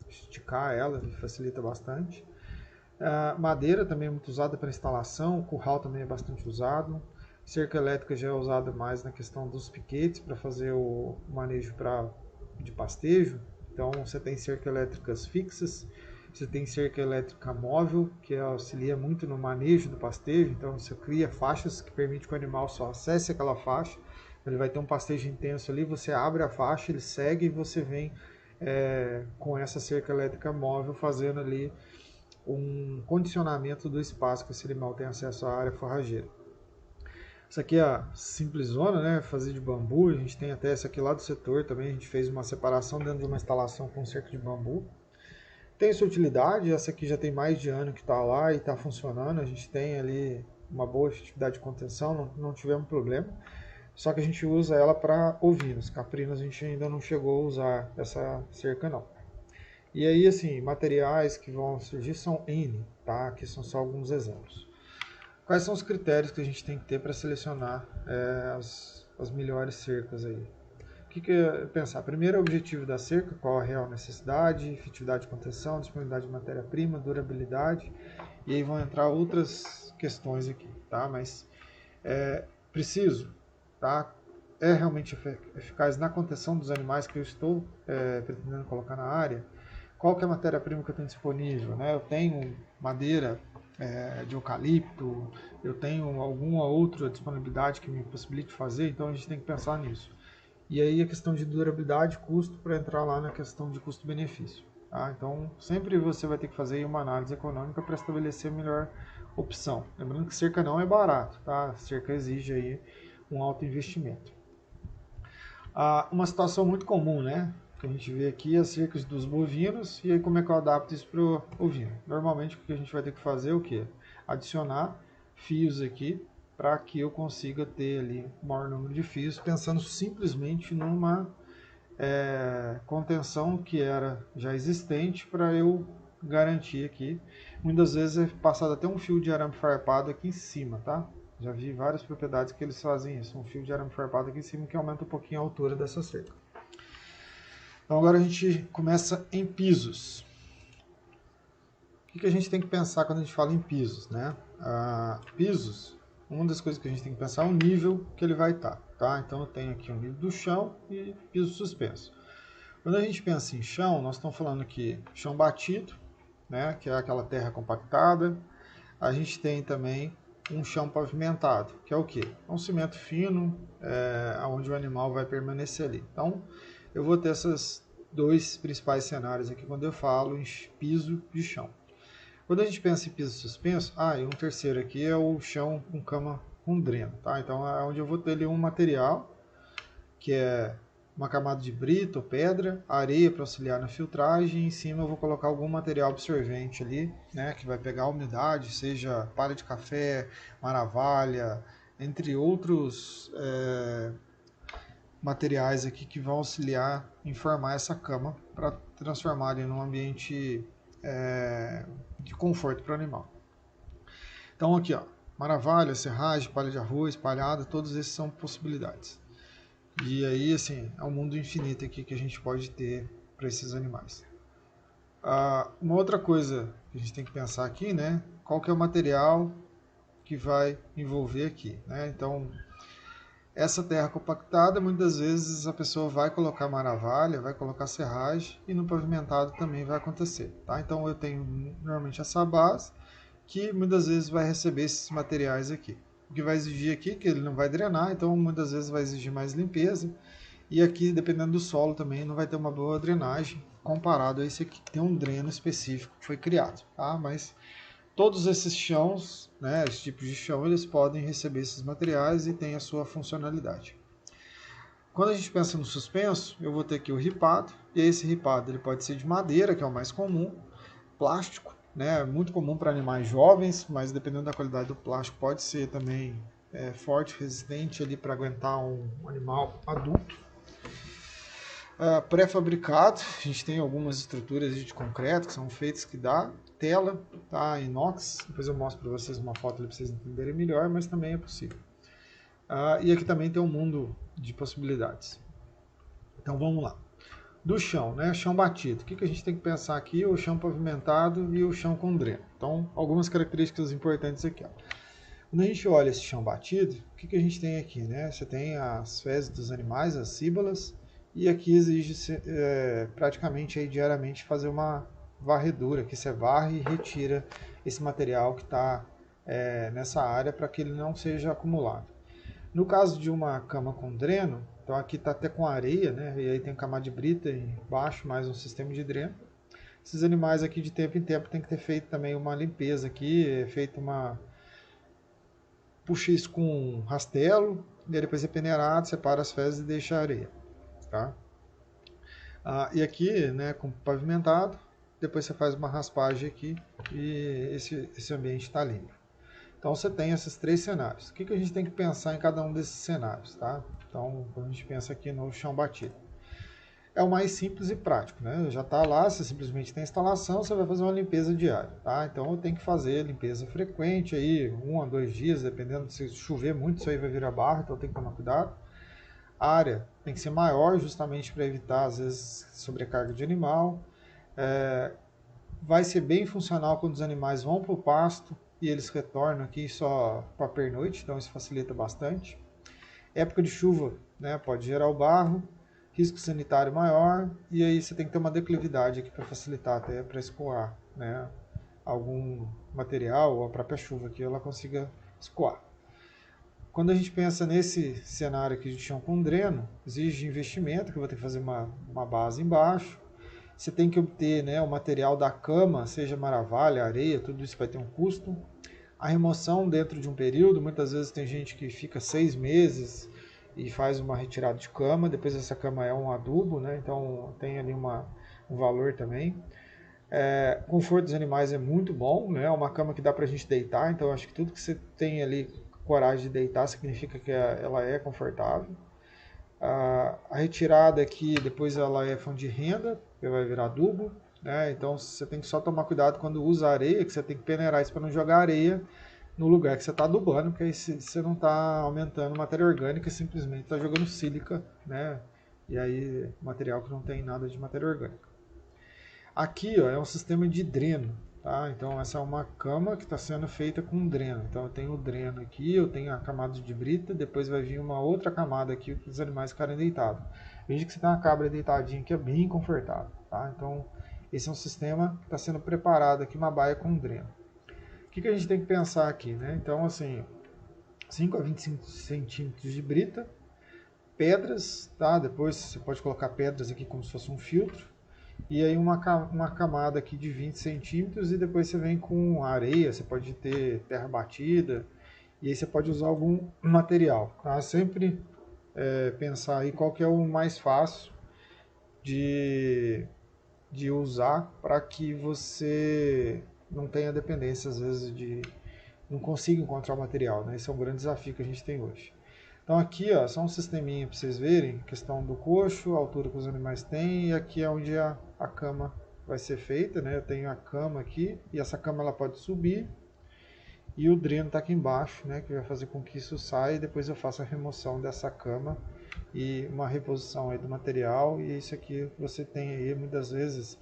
esticar ela, facilita bastante. Madeira também é muito usada para instalação, o curral também é bastante usado. Cerca elétrica já é usada mais na questão dos piquetes para fazer o manejo de pastejo. Então você tem cerca elétricas fixas, você tem cerca elétrica móvel, que auxilia muito no manejo do pastejo. Então você cria faixas que permitem que o animal só acesse aquela faixa. Ele vai ter um pastejo intenso ali, você abre a faixa, ele segue e você vem com essa cerca elétrica móvel fazendo ali um condicionamento do espaço que esse animal tem acesso à área forrageira. Essa aqui é a simplesona, né? Fazer de bambu. A gente tem até essa aqui lá do setor também. A gente fez uma separação dentro de uma instalação com cerca de bambu. Tem sua utilidade. Essa aqui já tem mais de ano que está lá e está funcionando. A gente tem ali uma boa efetividade de contenção, não tivemos problema. Só que a gente usa ela para ovinos. Caprinos a gente ainda não chegou a usar essa cerca não. E aí, assim, materiais que vão surgir são N, tá? Aqui são só alguns exemplos. Quais são os critérios que a gente tem que ter para selecionar as melhores cercas aí? O que é pensar? Primeiro, o objetivo da cerca, qual a real necessidade, efetividade de contenção, disponibilidade de matéria-prima, durabilidade, e aí vão entrar outras questões aqui, tá? Mas preciso, tá? É realmente eficaz na contenção dos animais que eu estou pretendendo colocar na área? Qual que é a matéria-prima que eu tenho disponível, né? Eu tenho madeira de eucalipto, eu tenho alguma outra disponibilidade que me possibilite fazer, então a gente tem que pensar nisso. E aí a questão de durabilidade, custo, para entrar lá na questão de custo-benefício. Tá? Então sempre você vai ter que fazer uma análise econômica para estabelecer a melhor opção. Lembrando que cerca não é barato, tá? Cerca exige aí um alto investimento. Uma situação muito comum, né? Que a gente vê aqui é as cercas dos bovinos, e aí como é que eu adapto isso para o ovino? Normalmente o que a gente vai ter que fazer é o quê? Adicionar fios aqui para que eu consiga ter ali o maior número de fios, pensando simplesmente numa contenção que era já existente para eu garantir aqui. Muitas vezes é passado até um fio de arame farpado aqui em cima, tá? Já vi várias propriedades que eles fazem isso, um fio de arame farpado aqui em cima que aumenta um pouquinho a altura dessa cerca. Então agora a gente começa em pisos. O que a gente tem que pensar quando a gente fala em pisos, né? Pisos, uma das coisas que a gente tem que pensar é o nível que ele vai estar, tá? Então eu tenho aqui o nível do chão e piso suspenso. Quando a gente pensa em chão, nós estamos falando aqui chão batido, né? Que é aquela terra compactada. A gente tem também um chão pavimentado, que é o quê? É um cimento fino, onde o animal vai permanecer ali. Então, eu vou ter esses dois principais cenários aqui quando eu falo em piso de chão. Quando a gente pensa em piso suspenso, e um terceiro aqui é o chão com cama com dreno, tá? Então, é onde eu vou ter ali um material, que é uma camada de brita ou pedra, areia para auxiliar na filtragem, e em cima eu vou colocar algum material absorvente ali, né, que vai pegar a umidade, seja palha de café, maravalha, entre outros materiais aqui que vão auxiliar em formar essa cama para transformar em um ambiente de conforto para o animal. Então aqui, ó, maravalha, serragem, palha de arroz, palhada, todos esses são possibilidades. E aí, assim, é um mundo infinito aqui que a gente pode ter para esses animais. Uma outra coisa que a gente tem que pensar aqui, né? Qual que é o material que vai envolver aqui, né? Então, essa terra compactada, muitas vezes a pessoa vai colocar maravalha, vai colocar serragem, e no pavimentado também vai acontecer, tá? Então, eu tenho normalmente essa base, que muitas vezes vai receber esses materiais aqui. O que vai exigir aqui, que ele não vai drenar, então muitas vezes vai exigir mais limpeza. E aqui, dependendo do solo também, não vai ter uma boa drenagem comparado a esse aqui, que tem um dreno específico que foi criado. Tá? Mas todos esses chãos, né, esses tipos de chão, eles podem receber esses materiais e tem a sua funcionalidade. Quando a gente pensa no suspenso, eu vou ter aqui o ripado, e esse ripado ele pode ser de madeira, que é o mais comum, plástico, né, muito comum para animais jovens, mas dependendo da qualidade do plástico pode ser também forte, resistente ali para aguentar um animal adulto. Pré-fabricado, a gente tem algumas estruturas de concreto que são feitas que dá tela, tá, inox, depois eu mostro para vocês uma foto para vocês entenderem melhor, mas também é possível. E aqui também tem um mundo de possibilidades. Então vamos lá. Do chão, né? Chão batido. O que a gente tem que pensar aqui? O chão pavimentado e o chão com dreno. Então, algumas características importantes aqui. Ó. Quando a gente olha esse chão batido, o que a gente tem aqui? Né? Você tem as fezes dos animais, as síbalas, e aqui exige praticamente aí, diariamente fazer uma varredura, que você varre e retira esse material que está nessa área para que ele não seja acumulado. No caso de uma cama com dreno, então aqui está até com areia, né? E aí tem camada de brita embaixo, mais um sistema de dreno. Esses animais aqui de tempo em tempo tem que ter feito também uma limpeza aqui, feito uma... Puxa isso com um rastelo, e depois é peneirado, separa as fezes e deixa a areia. Tá? E aqui, né, com pavimentado, depois você faz uma raspagem aqui e esse ambiente está limpo. Então você tem esses três cenários. O que a gente tem que pensar em cada um desses cenários, tá? Então, quando a gente pensa aqui no chão batido, é o mais simples e prático, né? Já está lá, você simplesmente tem a instalação, você vai fazer uma limpeza diária, tá? Então eu tenho que fazer limpeza frequente aí, 1 a 2 dias, dependendo se chover muito, isso aí vai virar barro, então tem que tomar cuidado. A área tem que ser maior, justamente para evitar, às vezes, sobrecarga de animal. Vai ser bem funcional quando os animais vão para o pasto e eles retornam aqui só para a pernoite, então isso facilita bastante. Época de chuva, né, pode gerar o barro, risco sanitário maior, e aí você tem que ter uma declividade aqui para facilitar até para escoar, né, algum material, ou a própria chuva que ela consiga escoar. Quando a gente pensa nesse cenário aqui de chão com dreno, exige investimento, que eu vou ter que fazer uma base embaixo. Você tem que obter, né, o material da cama, seja maravalha, areia, tudo isso vai ter um custo. A remoção dentro de um período, muitas vezes tem gente que fica 6 meses e faz uma retirada de cama, depois essa cama é um adubo, né, então tem ali um valor também. Conforto dos animais é muito bom, né, é uma cama que dá pra gente deitar, então acho que tudo que você tem ali coragem de deitar significa que ela é confortável. A retirada aqui, depois ela é fonte de renda, vai virar adubo, né? Então você tem que só tomar cuidado quando usa areia, que você tem que peneirar isso para não jogar areia no lugar que você está adubando, porque aí você não está aumentando matéria orgânica, simplesmente está jogando sílica, né? E aí material que não tem nada de matéria orgânica. Aqui, ó, é um sistema de dreno, tá? Então essa é uma cama que está sendo feita com dreno. Então eu tenho o dreno aqui, eu tenho a camada de brita, depois vai vir uma outra camada aqui para os animais ficarem deitados. Veja que você tem uma cabra deitadinha que é bem confortável, tá? Então esse é um sistema que está sendo preparado aqui, uma baia com dreno. O que a gente tem que pensar aqui, né? Então assim, 5 a 25 centímetros de brita, pedras, tá? Depois você pode colocar pedras aqui como se fosse um filtro. E aí uma camada aqui de 20 centímetros e depois você vem com areia, você pode ter terra batida e aí você pode usar algum material. Tá? Sempre pensar aí qual que é o mais fácil de usar para que você não tenha dependência às vezes de não consiga encontrar o material. Né? Esse é um grande desafio que a gente tem hoje. Então aqui, ó, só um sisteminha para vocês verem, questão do coxo, a altura que os animais têm, e aqui é onde a cama vai ser feita, né? Eu tenho a cama aqui, e essa cama ela pode subir, e o dreno está aqui embaixo, né? Que vai fazer com que isso saia, e depois eu faço a remoção dessa cama, e uma reposição aí do material, e isso aqui você tem aí muitas vezes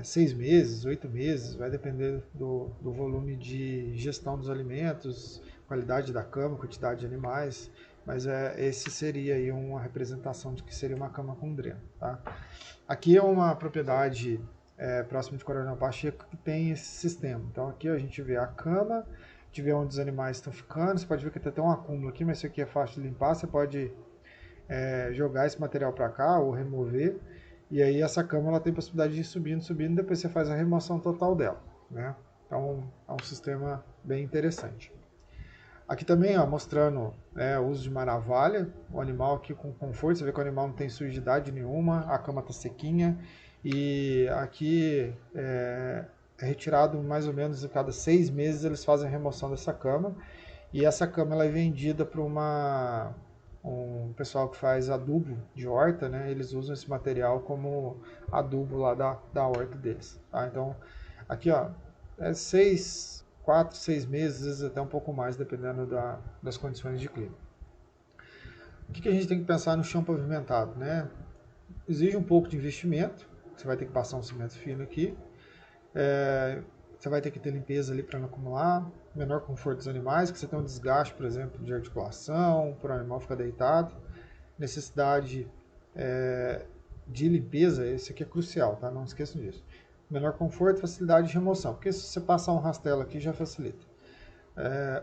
6 meses, 8 meses, vai depender do volume de gestão dos alimentos, qualidade da cama, quantidade de animais, mas esse seria aí uma representação de que seria uma cama com dreno. Tá? Aqui é uma propriedade próxima de Coronel Pacheco que tem esse sistema. Então aqui a gente vê a cama, a gente vê onde os animais estão ficando, você pode ver que tem até um acúmulo aqui, mas isso aqui é fácil de limpar, você pode jogar esse material para cá ou remover, e aí essa cama ela tem possibilidade de ir subindo, subindo, depois você faz a remoção total dela. Né? Então é um sistema bem interessante. Aqui também, ó, mostrando o uso de maravalha, o animal aqui com conforto, você vê que o animal não tem sujidade nenhuma, a cama está sequinha, e aqui é retirado mais ou menos a cada 6 meses eles fazem a remoção dessa cama, e essa cama ela é vendida para um pessoal que faz adubo de horta, né? Eles usam esse material como adubo lá da horta deles. Tá? Então, aqui ó, 4, 6 meses, às vezes até um pouco mais, dependendo das condições de clima. O que a gente tem que pensar no chão pavimentado? Né? Exige um pouco de investimento, você vai ter que passar um cimento fino aqui, você vai ter que ter limpeza ali para não acumular, menor conforto dos animais, que você tem um desgaste, por exemplo, de articulação, para o animal ficar deitado, necessidade de limpeza, esse aqui é crucial, tá? Não esqueçam disso. Menor conforto, facilidade de remoção, porque se você passar um rastelo aqui já facilita.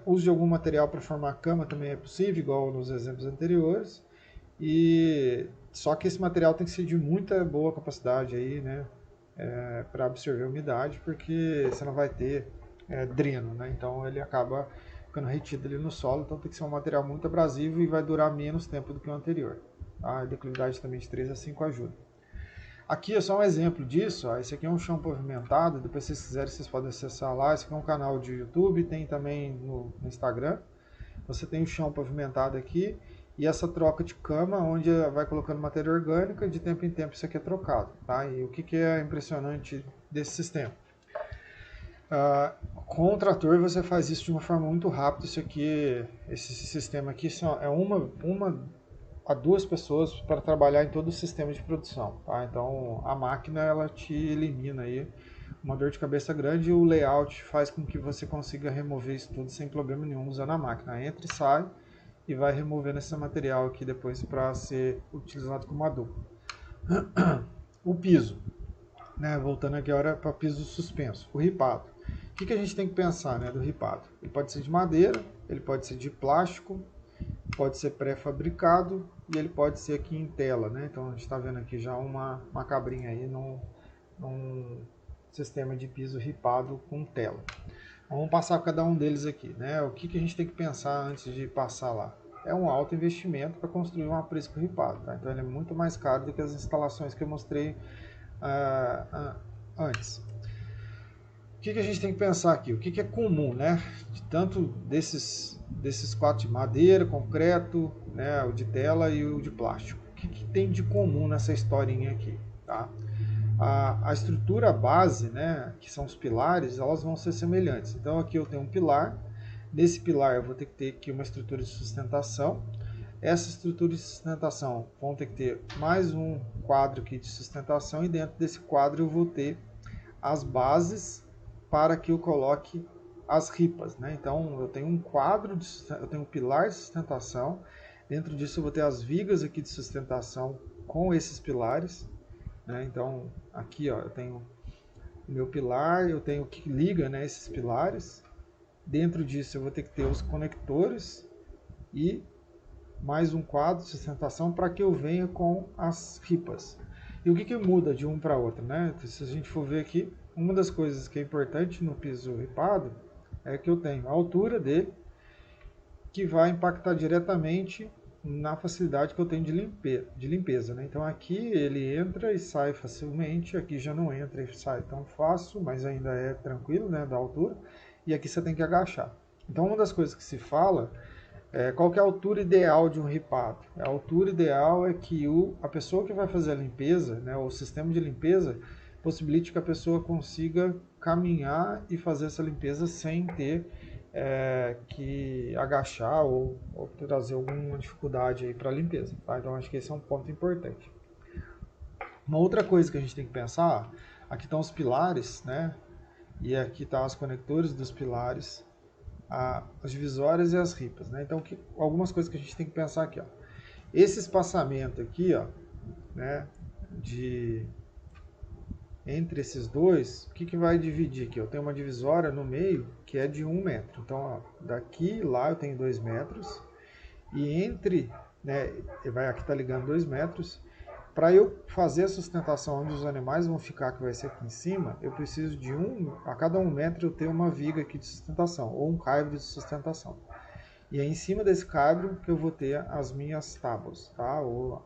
Uso de algum material para formar cama também é possível, igual nos exemplos anteriores, e só que esse material tem que ser de muita boa capacidade aí, né? Para absorver umidade, porque você não vai ter dreno, né? Então ele acaba ficando retido ali no solo, então tem que ser um material muito abrasivo e vai durar menos tempo do que o anterior. Tá? A declividade também de 3 a 5 ajuda. Aqui é só um exemplo disso, ó. Esse aqui é um chão pavimentado, depois se vocês quiserem vocês podem acessar lá, esse aqui é um canal de YouTube, tem também no Instagram. Você tem o chão pavimentado aqui, e essa troca de cama, onde vai colocando matéria orgânica, de tempo em tempo isso aqui é trocado. Tá? E o que é impressionante desse sistema? Com o trator você faz isso de uma forma muito rápida. Esse sistema aqui é uma a 2 pessoas para trabalhar em todo o sistema de produção. Tá? Então a máquina ela te elimina aí uma dor de cabeça grande, e o layout faz com que você consiga remover isso tudo sem problema nenhum usando a máquina. Entra e sai e vai removendo esse material aqui depois para ser utilizado como adubo. O piso. né, voltando aqui agora para piso suspenso, o ripado. O que a gente tem que pensar, né, do ripado? Ele pode ser de madeira, ele pode ser de plástico, pode ser pré-fabricado e ele pode ser aqui em tela, né? Então a gente está vendo aqui já uma cabrinha aí num sistema de piso ripado com tela. Vamos passar cada um deles aqui, né? O que a gente tem que pensar antes de passar lá? É um alto investimento para construir um aprisco ripado, tá? Então ele é muito mais caro do que as instalações que eu mostrei antes. O que a gente tem que pensar aqui? O que é comum, né? De tanto desses quatro de madeira, concreto, né? O de tela e o de plástico. O que tem de comum nessa historinha aqui, tá? A estrutura base, né? Que são os pilares, elas vão ser semelhantes. Então aqui eu tenho um pilar. Nesse pilar eu vou ter que ter aqui uma estrutura de sustentação. Essa estrutura de sustentação vão ter que ter mais um quadro aqui de sustentação e dentro desse quadro eu vou ter as bases para que eu coloque as ripas, né? Então eu tenho um quadro, eu tenho um pilar de sustentação, dentro disso eu vou ter as vigas aqui de sustentação com esses pilares, né? Então aqui ó, eu tenho o meu pilar, eu tenho o que liga, né, esses pilares, dentro disso eu vou ter que ter os conectores e mais um quadro de sustentação para que eu venha com as ripas. E o que muda de um para outro, né? Se a gente for ver aqui, uma das coisas que é importante no piso ripado é que eu tenho a altura dele, que vai impactar diretamente na facilidade que eu tenho de limpeza, né? Então aqui ele entra e sai facilmente, aqui já não entra e sai tão fácil, mas ainda é tranquilo, né, da altura, e aqui você tem que agachar. Então uma das coisas que se fala qual que é a altura ideal de um ripado? A altura ideal é que a pessoa que vai fazer a limpeza, né, o sistema de limpeza, possibilite que a pessoa consiga caminhar e fazer essa limpeza sem ter que agachar ou trazer alguma dificuldade para a limpeza. Tá? Então acho que esse é um ponto importante. Uma outra coisa que a gente tem que pensar, aqui estão os pilares, né? E aqui estão os conectores dos pilares, as divisórias e as ripas, né? Então algumas coisas que a gente tem que pensar aqui, ó. Esse espaçamento aqui, ó, né, entre esses dois, o que vai dividir aqui? Eu tenho uma divisória no meio que é de 1 metro. Então, ó, daqui lá eu tenho 2 metros e entre, né, aqui está ligando 2 metros. Para eu fazer a sustentação onde os animais vão ficar, que vai ser aqui em cima, eu preciso de a cada 1 metro eu tenho uma viga aqui de sustentação, ou um caibro de sustentação. E é em cima desse caibro que eu vou ter as minhas tábuas, tá? Ou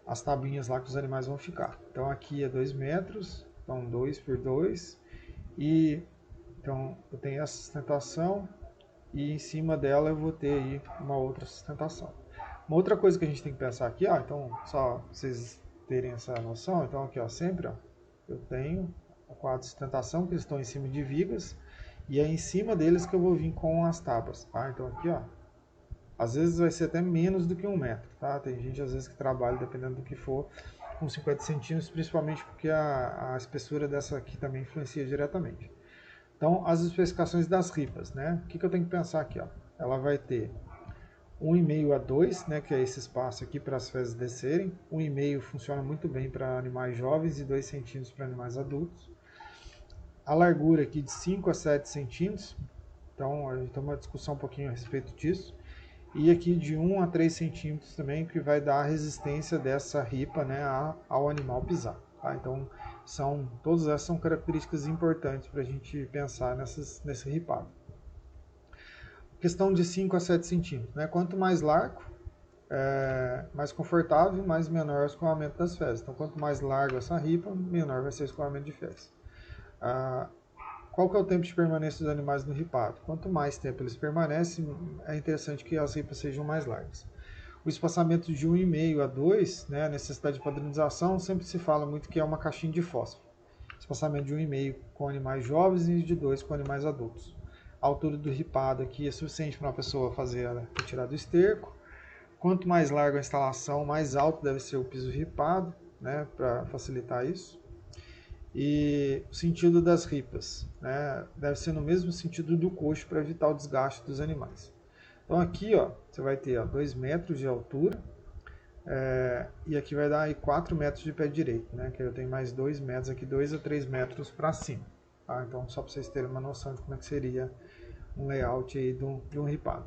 as tabinhas lá que os animais vão ficar. Então aqui é 2 metros, então 2 por 2, e então eu tenho essa sustentação, e em cima dela eu vou ter aí uma outra sustentação. Uma outra coisa que a gente tem que pensar aqui, ó, então só pra vocês terem essa noção, então aqui ó, sempre ó, eu tenho o quadro de sustentação que eles estão em cima de vigas e é em cima deles que eu vou vir com as tábuas, tá? Então aqui ó, às vezes vai ser até menos do que 1 metro, tá? Tem gente às vezes que trabalha, dependendo do que for, com 50 centímetros, principalmente porque a espessura dessa aqui também influencia diretamente. Então as especificações das ripas, né? O que eu tenho que pensar aqui, ó? Ela vai ter 1,5 a 2, né, que é esse espaço aqui para as fezes descerem. 1,5 funciona muito bem para animais jovens e 2 centímetros para animais adultos. A largura aqui de 5 a 7 centímetros, então a gente tem uma discussão um pouquinho a respeito disso. E aqui de 1 a 3 centímetros também, que vai dar a resistência dessa ripa, né, ao animal pisar. Tá? Então todas essas são características importantes para a gente pensar nesse ripado. Questão de 5 a 7 centímetros. Né? Quanto mais largo, mais confortável, mais menor o escoamento das fezes. Então, quanto mais largo essa ripa, menor vai ser o escoamento de fezes. Qual que é o tempo de permanência dos animais no ripado? Quanto mais tempo eles permanecem, é interessante que as ripas sejam mais largas. O espaçamento de 1,5 a 2, né, a necessidade de padronização, sempre se fala muito que é uma caixinha de fósforo. Espaçamento de 1,5 com animais jovens e de 2 com animais adultos. A altura do ripado aqui é suficiente para uma pessoa fazer a retirada do esterco. Quanto mais larga a instalação, mais alto deve ser o piso ripado, né, para facilitar isso. E o sentido das ripas, né, deve ser no mesmo sentido do coxo para evitar o desgaste dos animais. Então aqui ó, você vai ter 2 metros de altura, E aqui vai dar aí 4 metros de pé direito, né? Que eu tenho mais 2 metros aqui, 2 a 3 metros para cima. Tá? Então, só para vocês terem uma noção de como é que seria um layout aí de um ripado.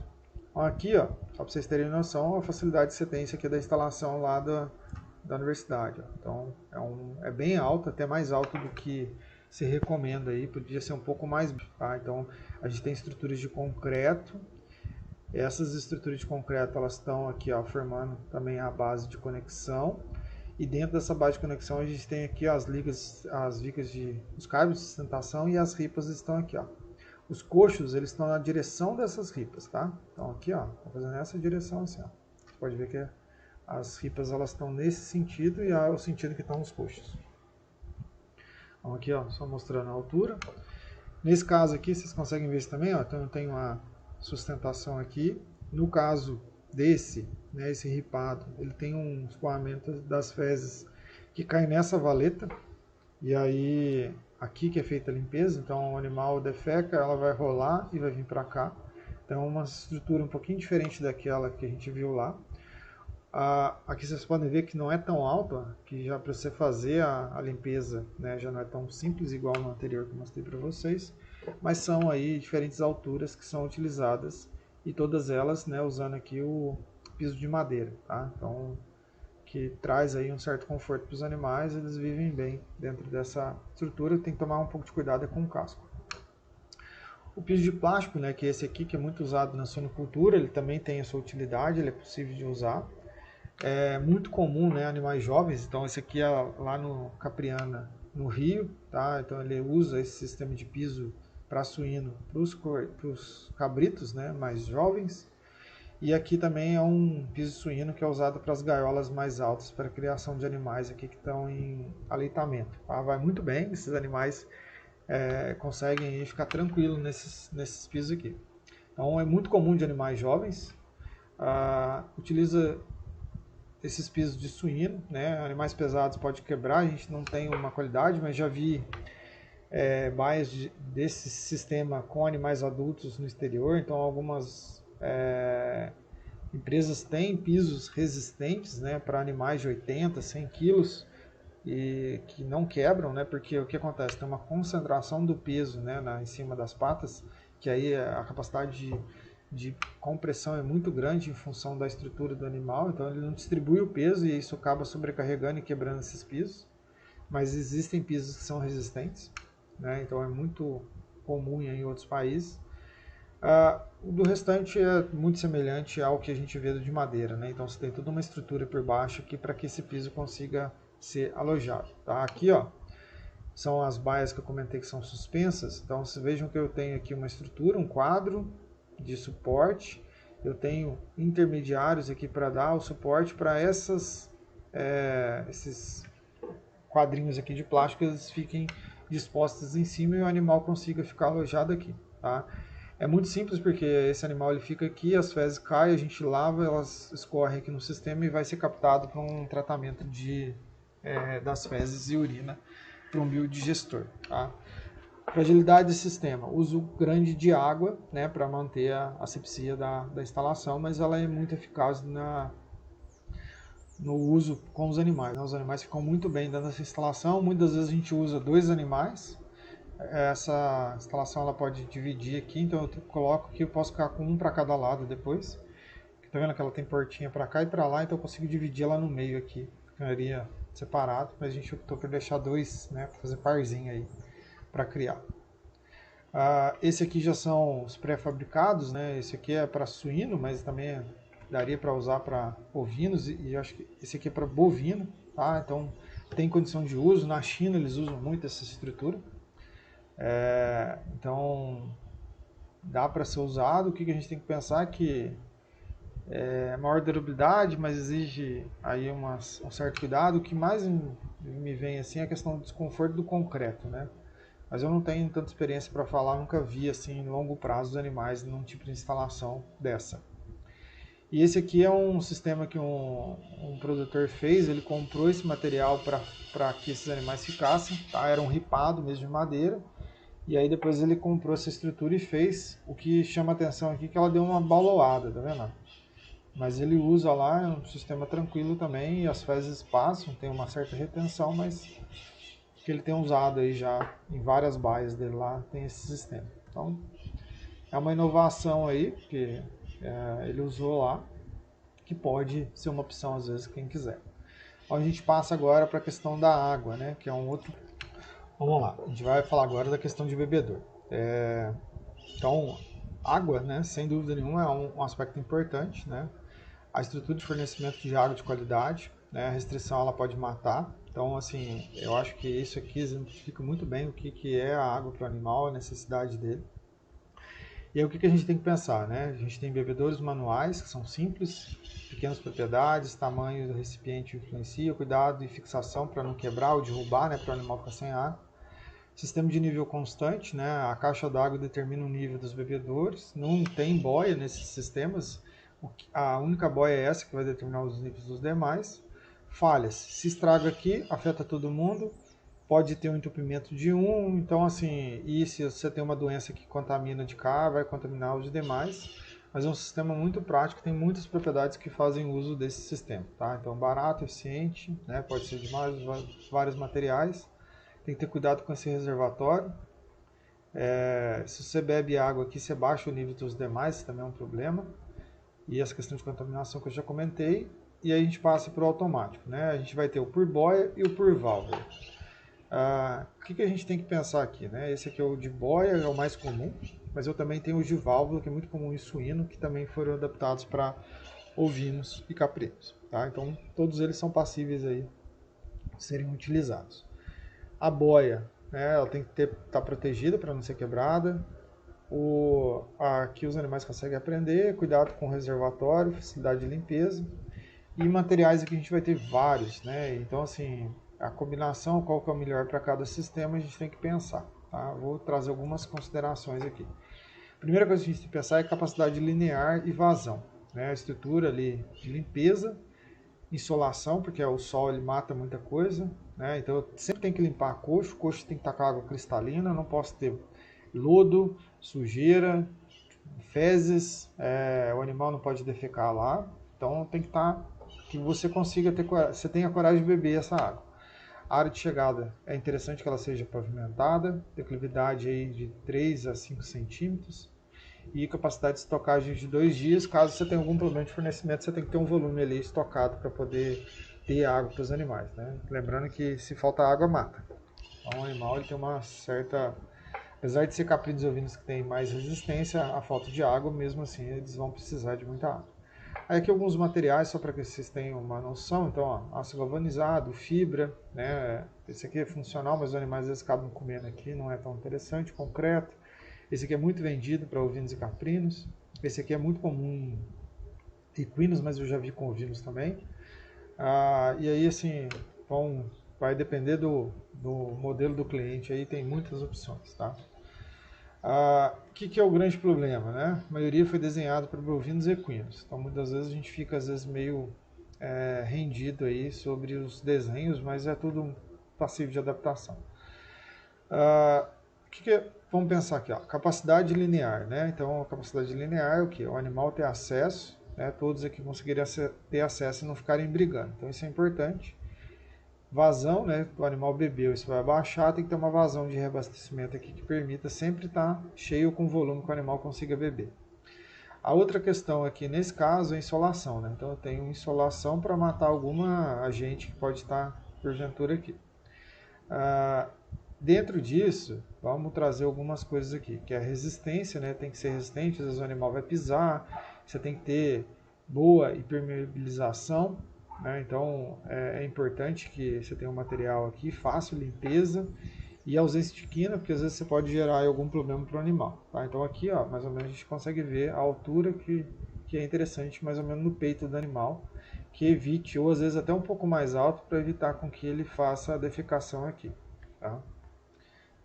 Então, aqui, ó, só para vocês terem noção, a facilidade que você tem, isso aqui é da instalação lá da universidade. Ó. Então, é bem alto, até mais alto do que se recomenda aí, podia ser um pouco mais. Tá? Então, a gente tem estruturas de concreto. Essas estruturas de concreto, elas estão aqui, ó, formando também a base de conexão. E dentro dessa base de conexão, a gente tem aqui as vigas os cabos de sustentação, e as ripas estão aqui, ó. Os coxos, eles estão na direção dessas ripas, tá? Então aqui, ó, tô fazendo nessa direção assim, ó. Você pode ver que as ripas, elas estão nesse sentido, e é o sentido que estão os coxos. Então aqui, ó, só mostrando a altura. Nesse caso aqui, vocês conseguem ver isso também, ó. Então eu tenho uma sustentação aqui. No caso desse, né, esse ripado, ele tem um escoamento das fezes que cai nessa valeta, e aí aqui que é feita a limpeza, então o animal defeca, ela vai rolar e vai vir para cá. Então é uma estrutura um pouquinho diferente daquela que a gente viu lá. Aqui vocês podem ver que não é tão alta, que já para você fazer a limpeza, né, já não é tão simples igual no anterior que eu mostrei para vocês, mas são aí diferentes alturas que são utilizadas, e todas elas, né, usando aqui o piso de madeira, tá? Então, que traz aí um certo conforto para os animais, eles vivem bem dentro dessa estrutura. Tem que tomar um pouco de cuidado com o casco. O piso de plástico, né, que é esse aqui, que é muito usado na suinocultura, ele também tem a sua utilidade, ele é possível de usar. É muito comum, né, animais jovens, então esse aqui é lá no Capriana, no Rio, tá? Então ele usa esse sistema de piso para suíno, para os cabritos, né, mais jovens. E aqui também é um piso suíno que é usado para as gaiolas mais altas, para a criação de animais aqui que estão em aleitamento. Tá? Vai muito bem, esses animais conseguem ficar tranquilos nesses pisos aqui. Então é muito comum de animais jovens, utiliza esses pisos de suíno, né? Animais pesados pode quebrar, a gente não tem uma qualidade, mas já vi baias desse sistema com animais adultos no exterior, então algumas empresas têm pisos resistentes, né, para animais de 80, 100 quilos, e que não quebram, né, porque o que acontece? Tem uma concentração do peso, né, em cima das patas, que aí a capacidade de compressão é muito grande em função da estrutura do animal, então ele não distribui o peso e isso acaba sobrecarregando e quebrando esses pisos. Mas existem pisos que são resistentes, né, então é muito comum em outros países. O do restante é muito semelhante ao que a gente vê do de madeira, né? Então você tem toda uma estrutura por baixo aqui para que esse piso consiga ser alojado. Tá? Aqui, ó, são as baias que eu comentei que são suspensas. Então vocês vejam que eu tenho aqui uma estrutura, um quadro de suporte. Eu tenho intermediários aqui para dar o suporte para esses quadrinhos aqui de plástico, eles fiquem dispostos em cima e o animal consiga ficar alojado aqui. Tá? É muito simples porque esse animal ele fica aqui, as fezes caem, a gente lava, elas escorrem aqui no sistema e vai ser captado para um tratamento das fezes e urina para um biodigestor. Tá? Fragilidade do sistema, uso grande de água, né, para manter a asepsia da instalação, mas ela é muito eficaz no uso com os animais. Né? Os animais ficam muito bem dentro dessa instalação, muitas vezes a gente usa 2 animais. Essa instalação ela pode dividir aqui, então eu coloco que eu posso ficar com um para cada lado depois. Tá vendo que ela tem portinha para cá e para lá, então eu consigo dividir ela no meio aqui. Ficaria separado, mas a gente optou por deixar 2, né, para fazer parzinho aí para criar. Esse aqui já são os pré-fabricados, né? Esse aqui é para suíno, mas também daria para usar para ovinos, e acho que esse aqui é para bovino, tá? Então tem condição de uso. Na China eles usam muito essa estrutura. Então dá para ser usado. O que a gente tem que pensar é que é maior durabilidade, mas exige aí um certo cuidado. O que mais me vem assim é a questão do desconforto do concreto, né? Mas eu não tenho tanta experiência para falar, nunca vi assim em longo prazo os animais num tipo de instalação dessa. E esse aqui é um sistema que um produtor fez, ele comprou esse material para que esses animais ficassem, tá? Era um ripado mesmo de madeira. E aí depois ele comprou essa estrutura e fez. O que chama atenção aqui é que ela deu uma baloada, tá vendo? Mas ele usa lá, é um sistema tranquilo também, e as fezes passam, tem uma certa retenção, mas que ele tem usado aí já em várias baias dele lá, tem esse sistema. Então, é uma inovação aí, que ele usou lá, que pode ser uma opção às vezes quem quiser. Então, a gente passa agora para a questão da água, né, que é um outro... Vamos lá, a gente vai falar agora da questão de bebedouro. Então, água, né, sem dúvida nenhuma, é um aspecto importante, né? A estrutura de fornecimento de água de qualidade, né, a restrição ela pode matar. Então, assim, eu acho que isso aqui exemplifica muito bem o que é a água para o animal, a necessidade dele. E aí o que a gente tem que pensar, né? A gente tem bebedouros manuais, que são simples, pequenas propriedades, tamanho do recipiente influencia, cuidado e fixação para não quebrar ou derrubar, né, para o animal ficar sem água. Sistema de nível constante, né? A caixa d'água determina o nível dos bebedouros. Não tem boia nesses sistemas. A única boia é essa que vai determinar os níveis dos demais. Falhas. Se estraga aqui, afeta todo mundo. Pode ter um entupimento de um. Então, assim, e se você tem uma doença que contamina de cá, vai contaminar os demais. Mas é um sistema muito prático, tem muitas propriedades que fazem uso desse sistema, tá? Então, barato, eficiente, né? Pode ser de vários materiais. Tem que ter cuidado com esse reservatório. Se você bebe água aqui, você baixa o nível dos demais, isso também é um problema. E essa questão de contaminação que eu já comentei. E aí a gente passa para o automático, né? A gente vai ter o por boia e o por válvula. O que a gente tem que pensar aqui, né? Esse aqui é o de boia, é o mais comum, mas eu também tenho o de válvula, que é muito comum em suíno, que também foram adaptados para ovinos e caprinos, tá? Então todos eles são passíveis aí de serem utilizados. A boia, né, ela tem que estar protegida para não ser quebrada. Aqui os animais conseguem aprender, cuidado com o reservatório, facilidade de limpeza. E materiais aqui a gente vai ter vários, né? Então, assim, a combinação, qual que é o melhor para cada sistema, a gente tem que pensar, tá? Vou trazer algumas considerações aqui. A primeira coisa que a gente tem que pensar é capacidade linear e vazão, né? A estrutura ali de limpeza, insolação, porque o sol ele mata muita coisa, né? Então eu sempre tenho que limpar o coxo tem que estar com água cristalina, não posso ter lodo, sujeira, fezes, o animal não pode defecar lá, então tem que estar que você consiga ter, você tenha coragem de beber essa água. A área de chegada é interessante que ela seja pavimentada, declividade aí de 3 a 5 centímetros e capacidade de estocagem de 2 dias. Caso você tenha algum problema de fornecimento, você tem que ter um volume ali estocado para poder ter água para os animais, né? Lembrando que se falta água, mata. Então o animal ele tem uma certa... Apesar de ser caprinos e ovinos que têm mais resistência à falta de água, mesmo assim eles vão precisar de muita água. Aí aqui alguns materiais, só para que vocês tenham uma noção. Então, ó, aço galvanizado, fibra, né? Esse aqui é funcional, mas os animais às vezes acabam comendo aqui, não é tão interessante. Concreto. Esse aqui é muito vendido para ovinos e caprinos. Esse aqui é muito comum em equinos, mas eu já vi com ovinos também. E aí, assim, vai depender do modelo do cliente, aí tem muitas opções, tá? O que é o grande problema, né? A maioria foi desenhado para bovinos e equinos, então muitas vezes a gente fica meio rendido aí sobre os desenhos, mas é tudo passivo de adaptação. Vamos pensar aqui, ó, capacidade linear, né? Então a capacidade linear é o que? O animal ter acesso, né? Todos aqui conseguiriam ter acesso e não ficarem brigando, então isso é importante. Vazão, né? O animal bebeu, isso vai baixar, tem que ter uma vazão de reabastecimento aqui que permita sempre estar cheio com o volume que o animal consiga beber. A outra questão aqui, nesse caso, é a insolação, né? Então eu tenho insolação para matar alguma agente que pode estar porventura aqui. Dentro disso, vamos trazer algumas coisas aqui, que é a resistência, né? Tem que ser resistente, às vezes o animal vai pisar, você tem que ter boa impermeabilização, né? Então é importante que você tenha um material aqui, fácil limpeza e ausência de quina, porque às vezes você pode gerar algum problema para o animal, tá? Então aqui, ó, mais ou menos a gente consegue ver a altura que é interessante, mais ou menos no peito do animal, que evite, ou às vezes até um pouco mais alto, para evitar com que ele faça a defecação aqui, tá?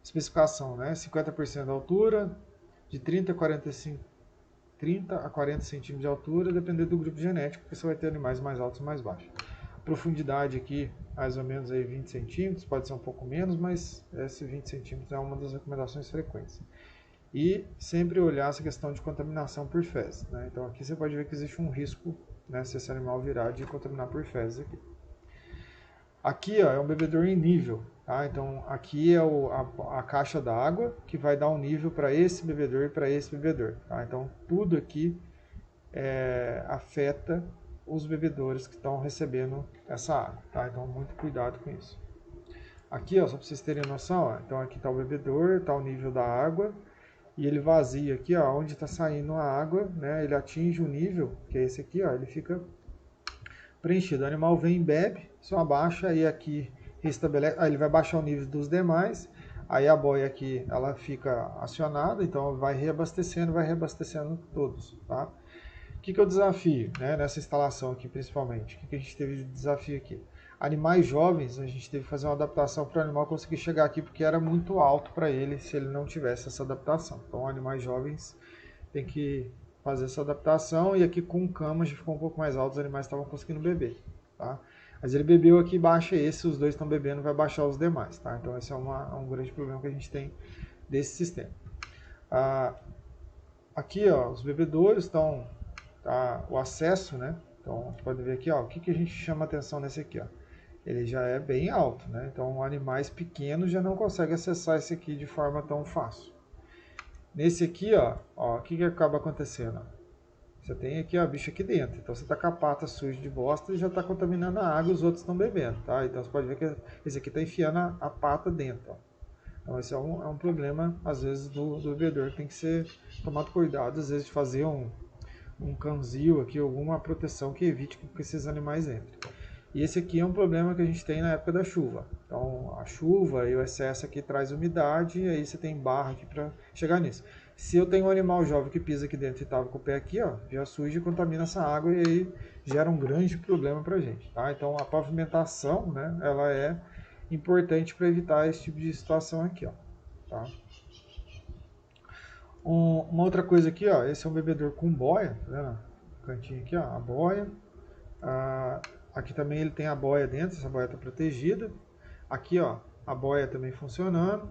Especificação, né? 50% da altura, de 30 a 40 centímetros de altura, dependendo do grupo genético, porque você vai ter animais mais altos e mais baixos. Profundidade aqui, mais ou menos aí 20 centímetros, pode ser um pouco menos, mas esse 20 centímetros é uma das recomendações frequentes. E sempre olhar essa questão de contaminação por fezes, né? Então aqui você pode ver que existe um risco né, se esse animal virar de contaminar por fezes aqui. Aqui, ó, é um bebedouro em nível, tá? Então aqui é a caixa d'água que vai dar um nível para esse bebedouro e para esse bebedouro, tá? Então tudo aqui afeta os bebedouros que estão recebendo essa água, tá? Então muito cuidado com isso. Aqui, ó, só para vocês terem noção, ó, então aqui está o bebedouro, está o nível da água, e ele vazia aqui, ó, onde está saindo a água, né? Ele atinge o nível, que é esse aqui, ó, ele fica preenchido. O animal vem e bebe, só abaixa e aqui restabelece, aí ele vai baixar o nível dos demais, aí a boia aqui ela fica acionada, então vai reabastecendo todos, tá? O que é o desafio, né, nessa instalação aqui principalmente? O que a gente teve de desafio aqui? Animais jovens, a gente teve que fazer uma adaptação para o animal conseguir chegar aqui porque era muito alto para ele se ele não tivesse essa adaptação. Então animais jovens tem que fazer essa adaptação, e aqui com camas ficou um pouco mais alto, os animais estavam conseguindo beber, tá? Mas ele bebeu aqui, baixa esse, os dois estão bebendo, vai baixar os demais, tá? Então esse é um grande problema que a gente tem desse sistema. Aqui, ó, os bebedouros estão, tá, o acesso, né? Então pode ver aqui, ó, o que a gente chama atenção nesse aqui, ó? Ele já é bem alto, né? Então animais pequenos já não conseguem acessar esse aqui de forma tão fácil. Nesse aqui, ó, o que acaba acontecendo? Você tem aqui a bicha aqui dentro, então você está com a pata suja de bosta e já está contaminando a água e os outros estão bebendo, tá? Então você pode ver que esse aqui está enfiando a pata dentro, ó. Então esse é um problema, às vezes, do bebedor, que tem que ser tomado cuidado, às vezes, de fazer um canzil aqui, alguma proteção que evite que esses animais entrem. E esse aqui é um problema que a gente tem na época da chuva. Então a chuva e o excesso aqui traz umidade, e aí você tem barro aqui para chegar nisso. Se eu tenho um animal jovem que pisa aqui dentro e estava com o pé aqui, ó, já suja e contamina essa água, e aí gera um grande problema para a gente, tá? Então a pavimentação, né, ela é importante para evitar esse tipo de situação aqui, ó, tá? Uma outra coisa aqui, ó, esse é um bebedor com boia, tá vendo? O cantinho aqui, ó, a boia. Aqui também ele tem a boia dentro, essa boia está protegida. Aqui, ó, a boia também funcionando.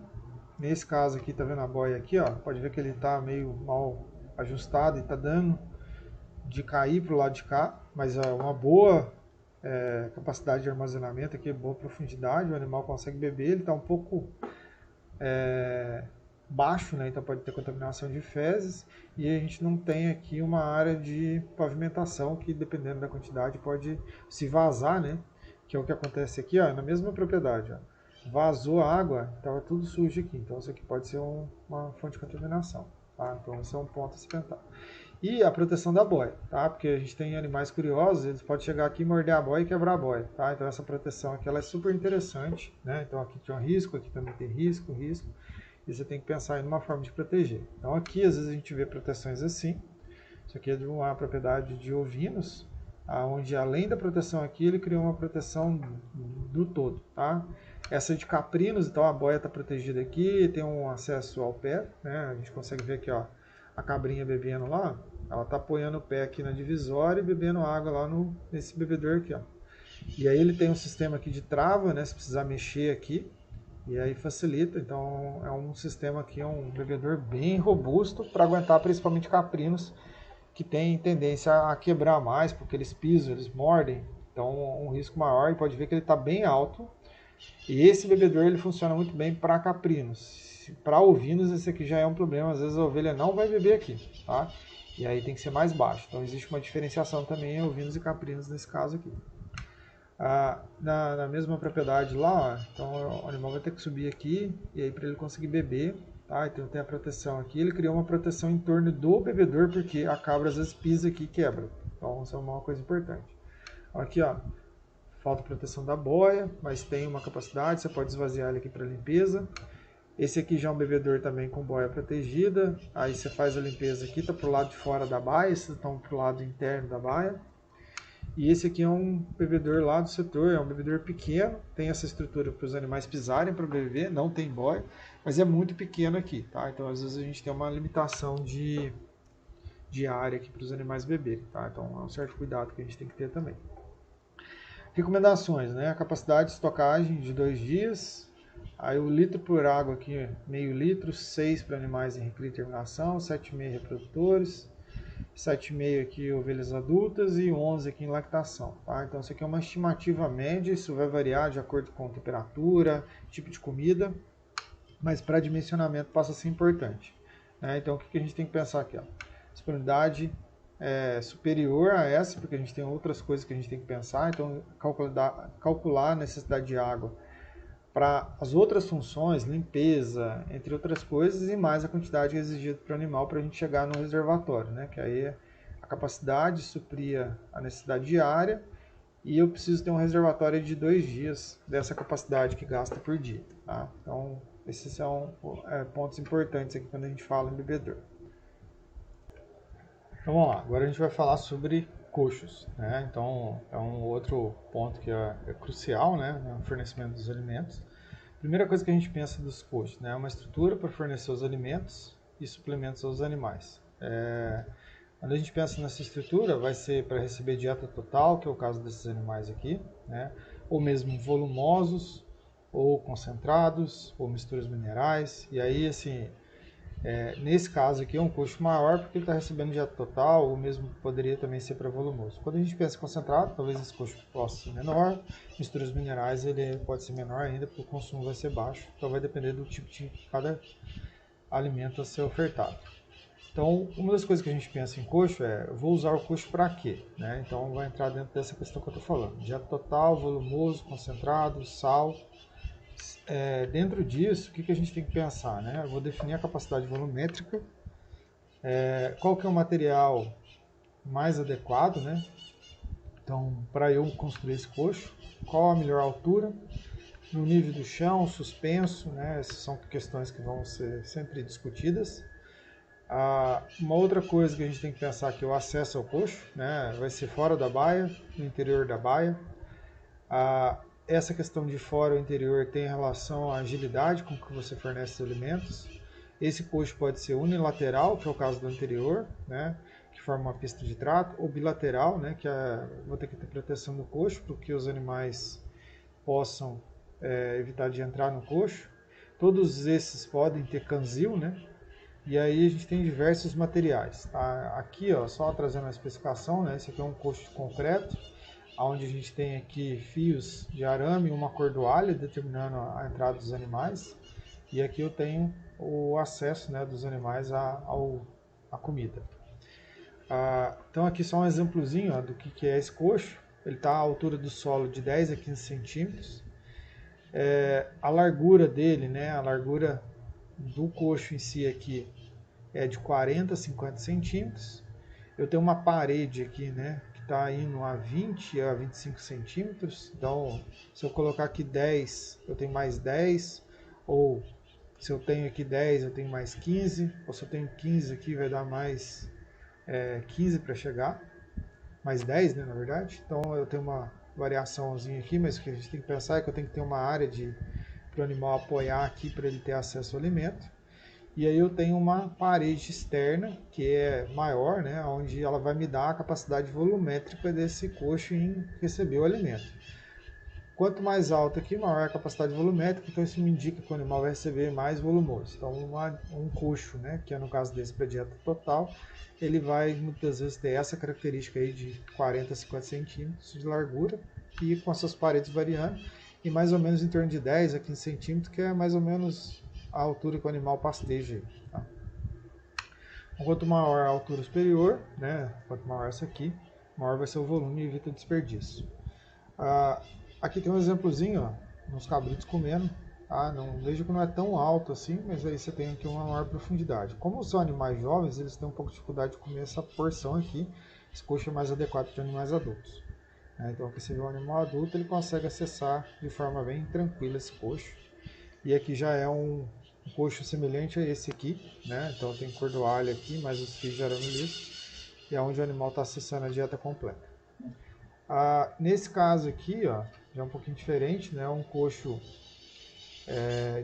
Nesse caso aqui, tá vendo a boia aqui, ó? Pode ver que ele está meio mal ajustado e está dando de cair para o lado de cá, mas é uma boa capacidade de armazenamento aqui, boa profundidade, o animal consegue beber, ele está um pouco baixo, né? Então pode ter contaminação de fezes, e a gente não tem aqui uma área de pavimentação que, dependendo da quantidade, pode se vazar, né? Que é o que acontece aqui, ó, na mesma propriedade, ó. Vazou a água, estava tudo sujo aqui, então isso aqui pode ser uma fonte de contaminação, tá? Então esse é um ponto a se tentar. E a proteção da boia, tá? Porque a gente tem animais curiosos, eles podem chegar aqui, morder a boia e quebrar a boia, tá? Então essa proteção aqui ela é super interessante, né? Então aqui tem um risco, aqui também tem risco, e você tem que pensar em uma forma de proteger. Então aqui às vezes a gente vê proteções assim. Isso aqui é de uma propriedade de ovinos, onde além da proteção aqui, ele criou uma proteção do todo, tá? Essa de caprinos, então a boia está protegida aqui, tem um acesso ao pé, né? A gente consegue ver aqui, ó, a cabrinha bebendo lá, ela está apoiando o pé aqui na divisória e bebendo água lá nesse bebedor aqui, ó. E aí ele tem um sistema aqui de trava, né? Se precisar mexer aqui, e aí facilita. Então é um sistema aqui, um bebedor bem robusto para aguentar principalmente caprinos que tem tendência a quebrar mais, porque eles pisam, eles mordem, então um risco maior, e pode ver que ele está bem alto. E esse bebedor ele funciona muito bem para caprinos. Para ovinos esse aqui já é um problema, às vezes a ovelha não vai beber aqui, tá? E aí tem que ser mais baixo. Então existe uma diferenciação também em ovinos e caprinos nesse caso aqui. Na mesma propriedade lá, ó, então o animal vai ter que subir aqui, e aí para ele conseguir beber, tá? Então tem a proteção aqui, ele criou uma proteção em torno do bebedor, porque a cabra às vezes pisa aqui e quebra. Então isso é uma coisa importante. Aqui, ó, falta proteção da boia, mas tem uma capacidade, você pode esvaziar ele aqui para limpeza. Esse aqui já é um bebedor também com boia protegida, aí você faz a limpeza aqui, tá pro lado de fora da baia, esses estão pro lado interno da baia. E esse aqui é um bebedor lá do setor, é um bebedor pequeno, tem essa estrutura para os animais pisarem para beber, não tem boia, mas é muito pequeno aqui, tá? Então às vezes a gente tem uma limitação de área aqui para os animais beberem, tá? Então é um certo cuidado que a gente tem que ter também. Recomendações, né? A capacidade de estocagem de 2 dias, aí o litro por água aqui, meio litro, 6 para animais em recria e terminação, 7,5 reprodutores. 7,5 aqui ovelhas adultas e 11 aqui em lactação. Tá? Então isso aqui é uma estimativa média, isso vai variar de acordo com temperatura, tipo de comida, mas para dimensionamento passa a ser importante. Né? Então o que a gente tem que pensar aqui? Ó? Disponibilidade superior a essa, porque a gente tem outras coisas que a gente tem que pensar, então calcular a necessidade de água para as outras funções, limpeza, entre outras coisas, e mais a quantidade exigida para o animal para a gente chegar no reservatório, né? Que aí é a capacidade suprir a necessidade diária, e eu preciso ter um reservatório de 2 dias dessa capacidade que gasta por dia. Tá? Então, esses são pontos importantes aqui quando a gente fala em bebedouro. Então vamos lá, agora a gente vai falar sobre coxos, né? Então é um outro ponto que é crucial, né, no fornecimento dos alimentos. Primeira coisa que a gente pensa dos coxos, né, é uma estrutura para fornecer os alimentos e suplementos aos animais. Quando a gente pensa nessa estrutura, vai ser para receber dieta total, que é o caso desses animais aqui, né, ou mesmo volumosos, ou concentrados, ou misturas minerais, e aí assim... nesse caso aqui é um custo maior porque ele está recebendo dieta total, ou mesmo poderia também ser para volumoso. Quando a gente pensa em concentrado, talvez esse custo possa ser menor, misturas minerais ele pode ser menor ainda porque o consumo vai ser baixo, então vai depender do tipo de cada alimento a ser ofertado. Então, uma das coisas que a gente pensa em coxo eu vou usar o coxo para quê? Né? Então vai entrar dentro dessa questão que eu estou falando, dieta total, volumoso, concentrado, sal. Dentro disso, o que a gente tem que pensar? Né? Eu vou definir a capacidade volumétrica, qual que é o material mais adequado, né? Então, para eu construir esse coxo, qual a melhor altura, no nível do chão, suspenso, né? Essas são questões que vão ser sempre discutidas. Uma outra coisa que a gente tem que pensar aqui é o acesso ao coxo, né? Vai ser fora da baia, no interior da baia. Essa questão de fora ou interior tem relação à agilidade com que você fornece os alimentos. Esse coxo pode ser unilateral, que é o caso do anterior, né, que forma uma pista de trato, ou bilateral, né, que vou ter que ter proteção do coxo para que os animais possam evitar de entrar no coxo. Todos esses podem ter canzil, né, e aí a gente tem diversos materiais. Tá? Aqui, ó, só trazendo a especificação, né, esse aqui é um coxo de concreto, onde a gente tem aqui fios de arame e uma cordoalha determinando a entrada dos animais, e aqui eu tenho o acesso, né, dos animais à comida. Então aqui só um exemplozinho, ó, do que é esse coxo. Ele está à altura do solo de 10 a 15 centímetros. A largura dele, né, a largura do coxo em si aqui é de 40 a 50 centímetros. Eu tenho uma parede aqui, né, está indo a 20 a 25 centímetros, então se eu colocar aqui 10, eu tenho mais 10, ou se eu tenho aqui 10, eu tenho mais 15, ou se eu tenho 15 aqui, vai dar mais 15 para chegar, mais 10, né, na verdade. Então eu tenho uma variaçãozinha aqui, mas o que a gente tem que pensar é que eu tenho que ter uma área para o animal apoiar aqui para ele ter acesso ao alimento. E aí eu tenho uma parede externa que é maior, né, onde ela vai me dar a capacidade volumétrica desse coxo em receber o alimento. Quanto mais alto aqui, maior a capacidade volumétrica, então isso me indica que o animal vai receber mais volumoso. Então um coxo, né, que é no caso desse para dieta total, ele vai muitas vezes ter essa característica aí de 40 a 50 centímetros de largura e com essas paredes variando, e mais ou menos em torno de 10 a 15 centímetros, que é mais ou menos a altura que o animal pasteja. Tá? Quanto maior a altura superior, né, quanto maior essa aqui, maior vai ser o volume e evita desperdício. Aqui tem um exemplozinho, ó, nos cabritos comendo. Vejo que não é tão alto assim, mas aí você tem aqui uma maior profundidade. Como são animais jovens, eles têm um pouco de dificuldade de comer essa porção aqui. Esse coxo é mais adequado para animais adultos. Então aqui você vê um animal adulto, ele consegue acessar de forma bem tranquila esse coxo. E aqui já é um coxo semelhante a esse aqui, né? Então tem cordoalha aqui, mais os fios de arame liso, e é onde o animal está acessando a dieta completa. Nesse caso aqui, ó, já é um pouquinho diferente, né? Um coxo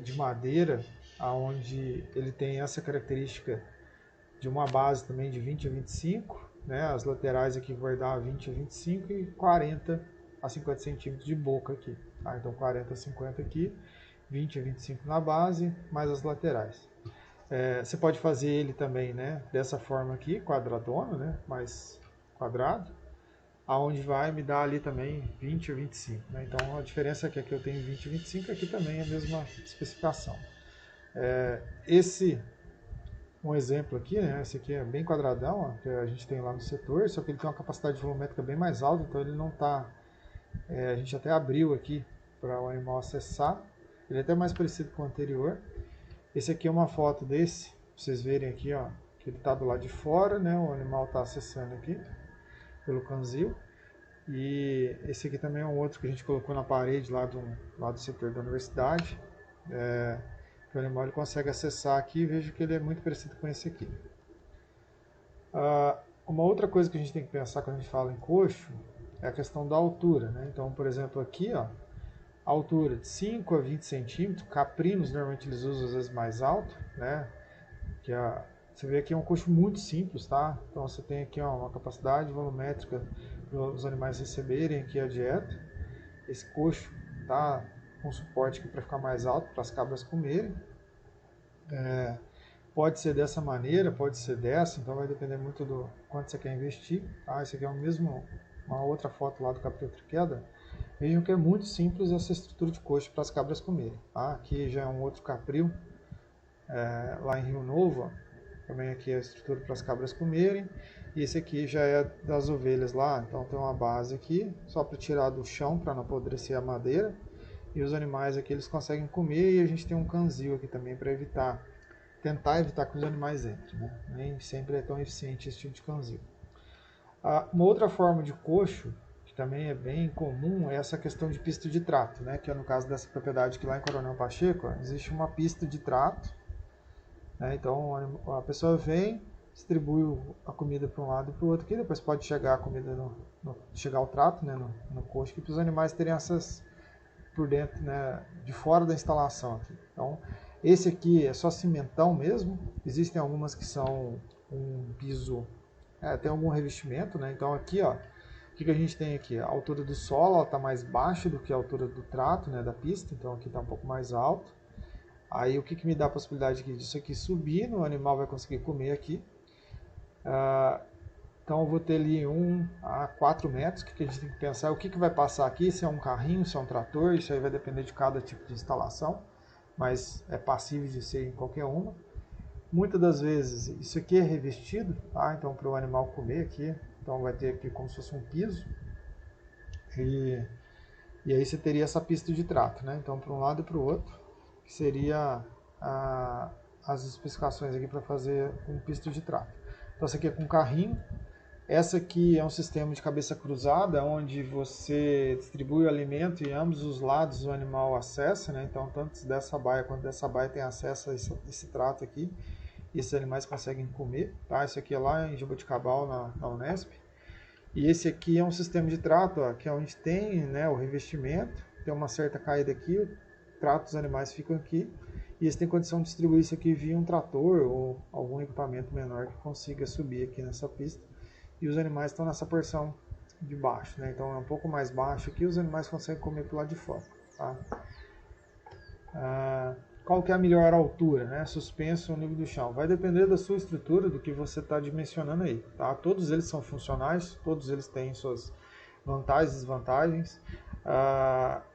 de madeira, onde ele tem essa característica de uma base também de 20 a 25, né? As laterais aqui vai dar 20 a 25 e 40 a 50 centímetros de boca aqui. Tá? Então 40 a 50 aqui, 20 a 25 na base, mais as laterais. Você pode fazer ele também, né, dessa forma aqui, quadradona, né, mais quadrado, aonde vai me dar ali também 20 ou 25. Né? Então a diferença é que aqui eu tenho 20 e 25, aqui também é a mesma especificação. Um exemplo aqui, né? Esse aqui é bem quadradão, ó, que a gente tem lá no setor, só que ele tem uma capacidade volumétrica bem mais alta, então ele não está. A gente até abriu aqui para o animal acessar. Ele é até mais parecido com o anterior. Esse aqui é uma foto desse, pra vocês verem aqui, ó, que ele está do lado de fora, né? O animal está acessando aqui pelo canzil. E esse aqui também é um outro que a gente colocou na parede lá do setor da universidade. Que o animal ele consegue acessar aqui e vejo que ele é muito parecido com esse aqui. Uma outra coisa que a gente tem que pensar quando a gente fala em coxo é a questão da altura. Né? Então, por exemplo, aqui, ó, a altura de 5 a 20 centímetros, caprinos normalmente eles usam às vezes mais alto, né? Você vê aqui é um coxo muito simples, tá? Então você tem aqui ó, uma capacidade volumétrica para os animais receberem aqui a dieta. Esse coxo tá com suporte aqui para ficar mais alto, para as cabras comerem. Pode ser dessa maneira, pode ser dessa, então vai depender muito do quanto você quer investir. Tá? Esse aqui é uma outra foto lá do capril triqueda. Vejam que é muito simples essa estrutura de coxo para as cabras comerem. Tá? Aqui já é um outro capril, lá em Rio Novo, ó. Também aqui é a estrutura para as cabras comerem. E esse aqui já é das ovelhas lá, então tem uma base aqui, só para tirar do chão, para não apodrecer a madeira. E os animais aqui eles conseguem comer e a gente tem um canzil aqui também para tentar evitar que os animais entrem. Né? Nem sempre é tão eficiente esse tipo de canzil. Uma outra forma de coxo, que também é bem comum, é essa questão de pista de trato, né? Que é no caso dessa propriedade que lá em Coronel Pacheco, ó, existe uma pista de trato. Né? Então a pessoa vem, distribui a comida para um lado e para o outro aqui, depois pode chegar a comida chegar o trato, né, no coxo, para os animais terem acesso por dentro, né, de fora da instalação aqui. Então esse aqui é só cimentão mesmo, existem algumas que são um piso, tem algum revestimento, né? Então aqui ó, o que a gente tem aqui? A altura do solo está mais baixa do que a altura do trato, né, da pista, então aqui está um pouco mais alto. Aí o que me dá a possibilidade disso aqui subir, o animal vai conseguir comer aqui. Então eu vou ter ali 1 a 4 metros, o que a gente tem que pensar? O que vai passar aqui, se é um carrinho, se é um trator, isso aí vai depender de cada tipo de instalação, mas é passível de ser em qualquer uma. Muitas das vezes isso aqui é revestido, tá? Então para o animal comer aqui, então vai ter aqui como se fosse um piso. E aí você teria essa pista de trato, né? Então para um lado e para o outro, que seria as especificações aqui para fazer um pista de trato. Então essa aqui é com carrinho. Essa aqui é um sistema de cabeça cruzada, onde você distribui o alimento e ambos os lados o animal acessa, né? Então tanto dessa baia quanto dessa baia tem acesso a esse trato aqui. E esses animais conseguem comer, tá? Esse aqui é lá em Jaboticabal, na Unesp. E esse aqui é um sistema de trato, ó, que é onde tem, né, o revestimento, tem uma certa caída aqui, o trato dos animais ficam aqui, e eles têm condição de distribuir isso aqui via um trator ou algum equipamento menor que consiga subir aqui nessa pista. E os animais estão nessa porção de baixo, né? Então é um pouco mais baixo aqui, os animais conseguem comer pro lado de fora, tá? Qual que é a melhor altura, né? Suspenso ao nível do chão. Vai depender da sua estrutura, do que você está dimensionando aí, tá? Todos eles são funcionais, todos eles têm suas vantagens e desvantagens.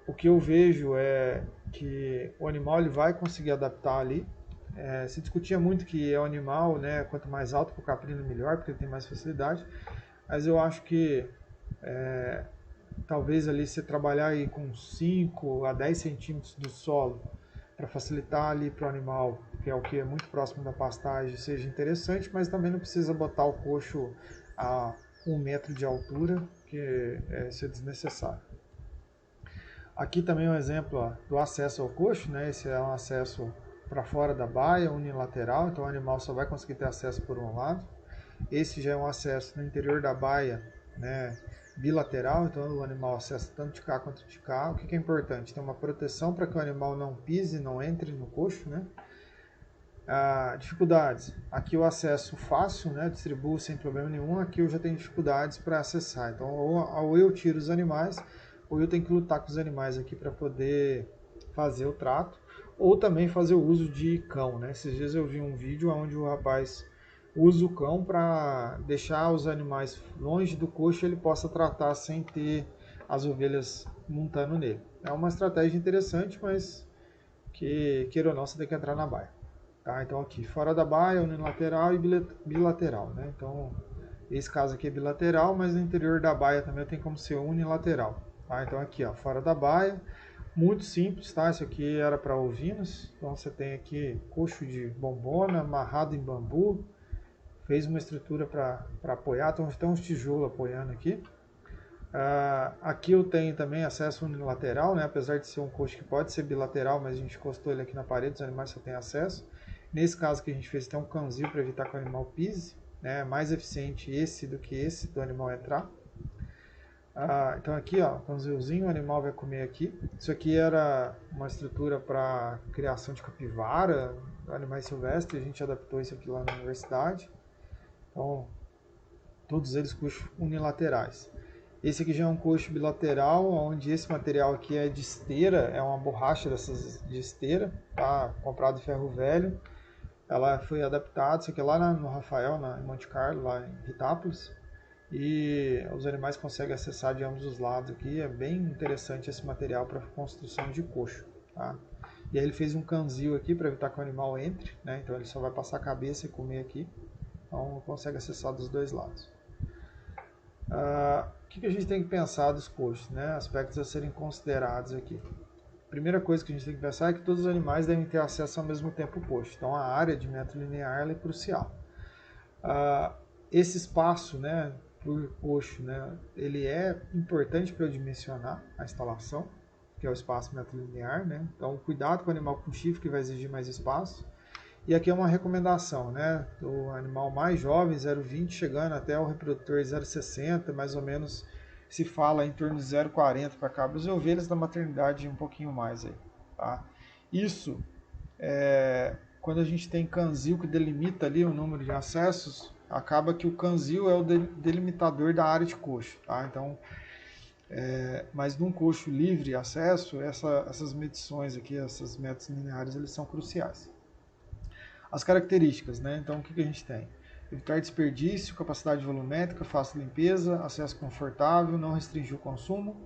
O que eu vejo é que o animal ele vai conseguir adaptar ali. Se discutia muito que o animal, né, quanto mais alto para o caprino melhor, porque ele tem mais facilidade, mas eu acho que talvez ali você trabalhar aí com 5 a 10 centímetros do solo para facilitar ali para o animal, que é o que é muito próximo da pastagem, seja interessante, mas também não precisa botar o coxo a 1 metro de altura, que isso é desnecessário. Aqui também um exemplo ó, do acesso ao coxo, né? Esse é um acesso para fora da baia, unilateral, então o animal só vai conseguir ter acesso por um lado. Esse já é um acesso no interior da baia, né, bilateral, então o animal acessa tanto de cá quanto de cá. O que é importante? Tem uma proteção para que o animal não pise, não entre no coxo, né? Dificuldades. Aqui o acesso fácil, né, distribuo sem problema nenhum. Aqui eu já tenho dificuldades para acessar. Então ou eu tiro os animais, ou eu tenho que lutar com os animais aqui para poder fazer o trato. ou também fazer o uso de cão, né? Esses dias eu vi um vídeo onde o rapaz usa o cão para deixar os animais longe do coxo e ele possa tratar sem ter as ovelhas montando nele. É uma estratégia interessante, mas que, queira ou não, você tem que entrar na baia. Tá? Então aqui, fora da baia, unilateral e bilateral. Né? Então, esse caso aqui é bilateral, mas no interior da baia também tem como ser unilateral. Tá? Então aqui, ó, fora da baia, muito simples, tá? Isso aqui era para ovinos. Então você tem aqui coxo de bombona, amarrado em bambu, fez uma estrutura para apoiar, então tem uns tijolos apoiando aqui. Aqui eu tenho também acesso unilateral, né? Apesar de ser um coxo que pode ser bilateral, mas a gente encostou ele aqui na parede, os animais só têm acesso. Nesse caso que a gente fez, tem um cãozinho para evitar que o animal pise, né? É mais eficiente esse do que esse do animal entrar. Então aqui, ó, cãozinho, o animal vai comer aqui. Isso aqui era uma estrutura para criação de capivara, animais silvestres, a gente adaptou isso aqui lá na universidade. Então, todos eles coxos unilaterais. Esse aqui já é um coxo bilateral, onde esse material aqui é de esteira, é uma borracha dessas de esteira, tá? Comprado de ferro velho. Ela foi adaptada, isso aqui é lá no Rafael, em Monte Carlo, lá em Itápolis. E os animais conseguem acessar de ambos os lados aqui. É bem interessante esse material para construção de coxo. Tá? E aí ele fez um canzil aqui para evitar que o animal entre, né? Então ele só vai passar a cabeça e comer aqui. Então consegue acessar dos dois lados. O que a gente tem que pensar dos coxos, né? Aspectos a serem considerados aqui. Primeira coisa que a gente tem que pensar é que todos os animais devem ter acesso ao mesmo tempo ao coxo. Então a área de metro linear é crucial. Esse espaço, né, por coxo, né, ele é importante para eu dimensionar a instalação, que é o espaço metro linear, né? Então cuidado com o animal com chifre que vai exigir mais espaço. E aqui é uma recomendação, né, do animal mais jovem, 0,20, chegando até o reprodutor 0,60, mais ou menos se fala em torno de 0,40 para cabras e ovelhas da maternidade um pouquinho mais aí, tá? Isso, quando a gente tem canzil que delimita ali o número de acessos, acaba que o canzil é o delimitador da área de coxo, tá? Então, mas num coxo livre acesso, essas medições aqui, esses metros lineares, eles são cruciais. As características, né? Então, o que a gente tem? Evitar desperdício, capacidade volumétrica, fácil limpeza, acesso confortável, não restringir o consumo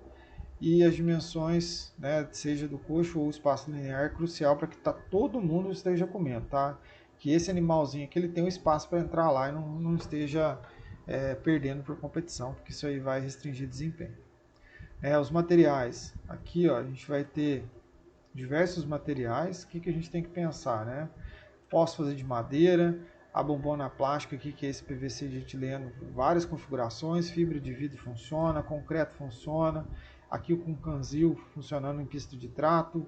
e as dimensões, né, seja do coxo ou espaço linear, é crucial para que todo mundo esteja comendo, tá? Que esse animalzinho aqui ele tenha um espaço para entrar lá e não esteja perdendo por competição, porque isso aí vai restringir desempenho. Os materiais, aqui ó, a gente vai ter diversos materiais. O que a gente tem que pensar, né? Posso fazer de madeira, a bombona plástica aqui, que é esse PVC de etileno, várias configurações, fibra de vidro funciona, concreto funciona, aqui com canzil funcionando em pista de trato,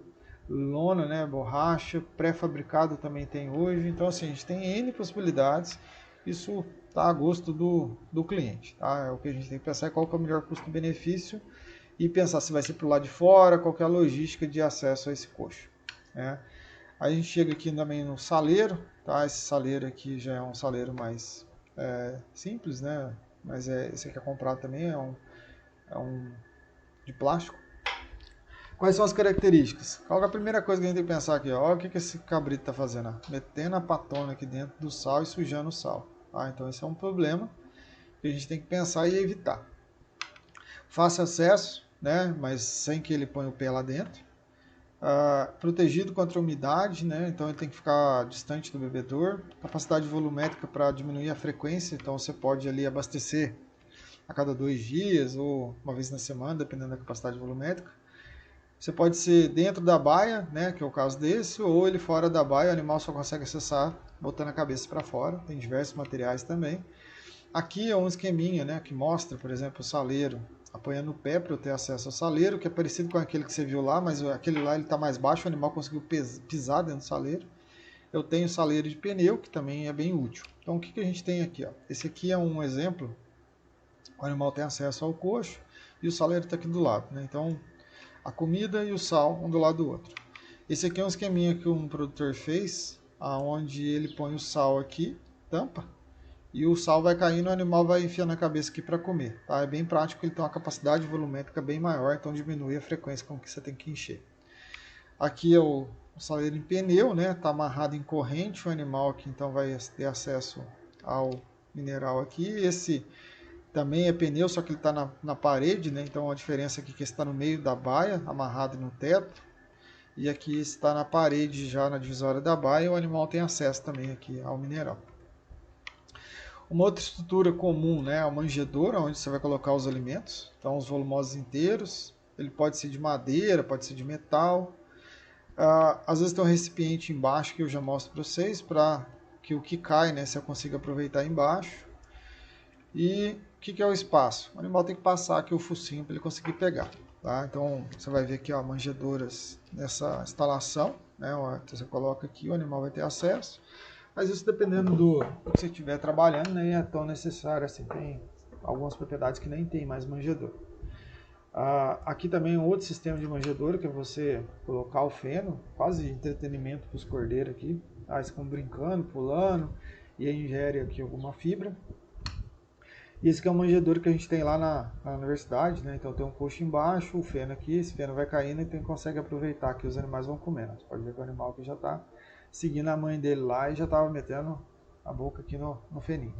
lona, né, borracha, pré-fabricado também tem hoje. Então assim, a gente tem N possibilidades, isso está a gosto do cliente, tá? É o que a gente tem que pensar, qual que é o melhor custo-benefício e pensar se vai ser para o lado de fora, qual que é a logística de acesso a esse coxo, né? Aí a gente chega aqui também no saleiro, tá? Esse saleiro aqui já é um saleiro mais simples, né? Mas esse aqui é comprado também, é um de plástico. Quais são as características? Qual é a primeira coisa que a gente tem que pensar aqui? Ó? Olha o que esse cabrito está fazendo, ó. Metendo a patona aqui dentro do sal e sujando o sal. Tá? Então esse é um problema que a gente tem que pensar e evitar. Fácil acesso, né? Mas sem que ele ponha o pé lá dentro. Protegido contra a umidade, né? Então ele tem que ficar distante do bebedor. Capacidade volumétrica para diminuir a frequência, então você pode ali abastecer a cada 2 dias ou uma vez na semana, dependendo da capacidade volumétrica. Você pode ser dentro da baia, né? Que é o caso desse, ou ele fora da baia, o animal só consegue acessar botando a cabeça para fora. Tem diversos materiais também. Aqui é um esqueminha, né? Que mostra, por exemplo, o saleiro apoiando o pé para eu ter acesso ao saleiro, que é parecido com aquele que você viu lá, mas aquele lá ele está mais baixo, o animal conseguiu pisar dentro do saleiro. Eu tenho saleiro de pneu, que também é bem útil. Então o que a gente tem aqui? Ó? Esse aqui é um exemplo, o animal tem acesso ao coxo e o saleiro está aqui do lado, né? Então a comida e o sal um do lado do outro. Esse aqui é um esqueminha que um produtor fez, onde ele põe o sal aqui, tampa, e o sal vai caindo e o animal vai enfiando a cabeça aqui para comer. Tá? É bem prático, ele tem uma capacidade volumétrica bem maior, então diminui a frequência com que você tem que encher. Aqui é o o saleiro em pneu, né? Está amarrado em corrente, o animal aqui então vai ter acesso ao mineral aqui. Esse também é pneu, só que ele está na parede, né? Então a diferença aqui é que está no meio da baia, amarrado no teto. E aqui está na parede, já na divisória da baia, o animal tem acesso também aqui ao mineral. Uma outra estrutura comum, né, é a manjedoura, onde você vai colocar os alimentos. Então, os volumosos inteiros, ele pode ser de madeira, pode ser de metal. Às vezes tem um recipiente embaixo que eu já mostro para vocês, para que o que cai, né, você consiga aproveitar embaixo. E o que é o espaço? O animal tem que passar aqui o focinho para ele conseguir pegar. Tá? Então, você vai ver aqui ó, manjedouras nessa instalação. Né, ó, você coloca aqui, o animal vai ter acesso. Mas isso dependendo do que você estiver trabalhando, nem é tão necessário assim. Tem algumas propriedades que nem tem mais manjedoura. Aqui também é um outro sistema de manjedoura, que é você colocar o feno, quase entretenimento para os cordeiros aqui. Eles ficam brincando, pulando, e aí ingere aqui alguma fibra. E esse aqui é um manjedouro que a gente tem lá na universidade, né? Então tem um coxo embaixo, o feno aqui, esse feno vai caindo e então consegue aproveitar que os animais vão comendo. Você pode ver que o animal aqui já está seguindo a mãe dele lá e já estava metendo a boca aqui no feninho.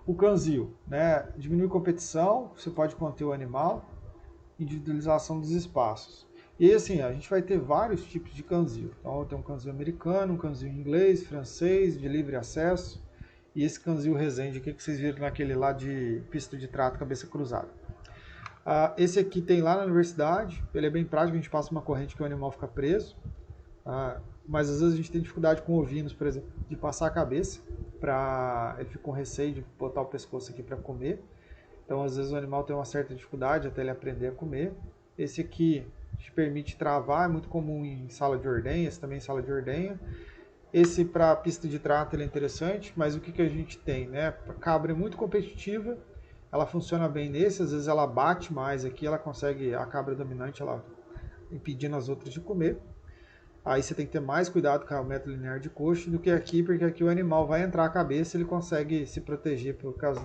O canzil, né? Diminui competição, você pode conter o animal, individualização dos espaços. E assim, a gente vai ter vários tipos de canzil. Então tem um canzil americano, um canzil inglês, francês, de livre acesso. E esse canzil Resende aqui que vocês viram naquele lá de pista de trato, cabeça cruzada. Esse aqui tem lá na universidade, ele é bem prático, a gente passa uma corrente que o animal fica preso. Mas às vezes a gente tem dificuldade com ovinos, por exemplo, de passar a cabeça, ele fica com receio de botar o pescoço aqui para comer. Então às vezes o animal tem uma certa dificuldade até ele aprender a comer. Esse aqui te permite travar, é muito comum em sala de ordenha, esse também em sala de ordenha. Esse para pista de trato ele é interessante, mas o que a gente tem, né? A cabra é muito competitiva, ela funciona bem nesse, às vezes ela bate mais aqui, ela consegue, a cabra dominante, ela impedindo as outras de comer. Aí você tem que ter mais cuidado com o método linear de coxo do que aqui, porque aqui o animal vai entrar a cabeça e ele consegue se proteger por causa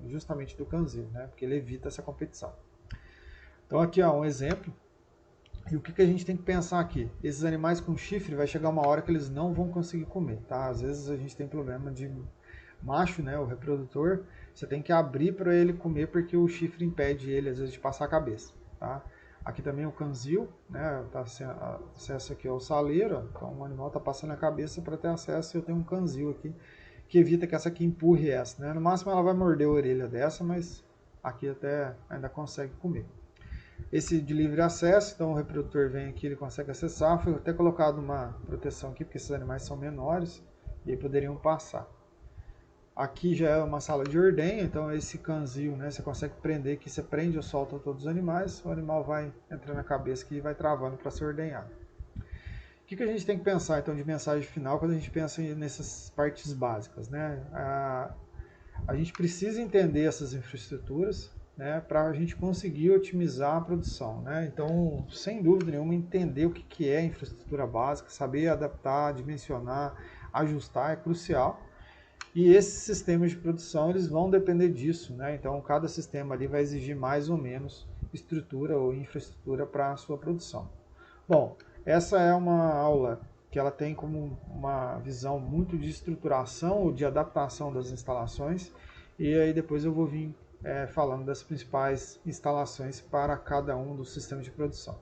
justamente do canzil, né? Porque ele evita essa competição. Então aqui ó, um exemplo. E o que a gente tem que pensar aqui? Esses animais com chifre vai chegar uma hora que eles não vão conseguir comer, tá? Às vezes a gente tem problema de macho, né, o reprodutor, você tem que abrir para ele comer porque o chifre impede ele às vezes de passar a cabeça, tá? Aqui também o canzil, né, tá acesso aqui ao saleiro, ó, então o animal está passando a cabeça para ter acesso e eu tenho um canzil aqui que evita que essa aqui empurre essa, né? No máximo ela vai morder a orelha dessa, mas aqui até ainda consegue comer. Esse de livre acesso, então o reprodutor vem aqui, ele consegue acessar. Foi até colocado uma proteção aqui, porque esses animais são menores e aí poderiam passar. Aqui já é uma sala de ordenha, então esse canzil, né, você consegue prender, que você prende ou solta todos os animais, o animal vai entrando na cabeça aqui e vai travando para ser ordenhado. O que a gente tem que pensar então de mensagem final quando a gente pensa nessas partes básicas, né? A gente precisa entender essas infraestruturas, né, para a gente conseguir otimizar a produção, né? Então, sem dúvida nenhuma, entender o que é infraestrutura básica, saber adaptar, dimensionar, ajustar é crucial. E esses sistemas de produção eles vão depender disso, né? Então, cada sistema ali vai exigir mais ou menos estrutura ou infraestrutura para a sua produção. Bom, essa é uma aula que ela tem como uma visão muito de estruturação ou de adaptação das instalações, e aí depois eu vou vir falando das principais instalações para cada um dos sistemas de produção.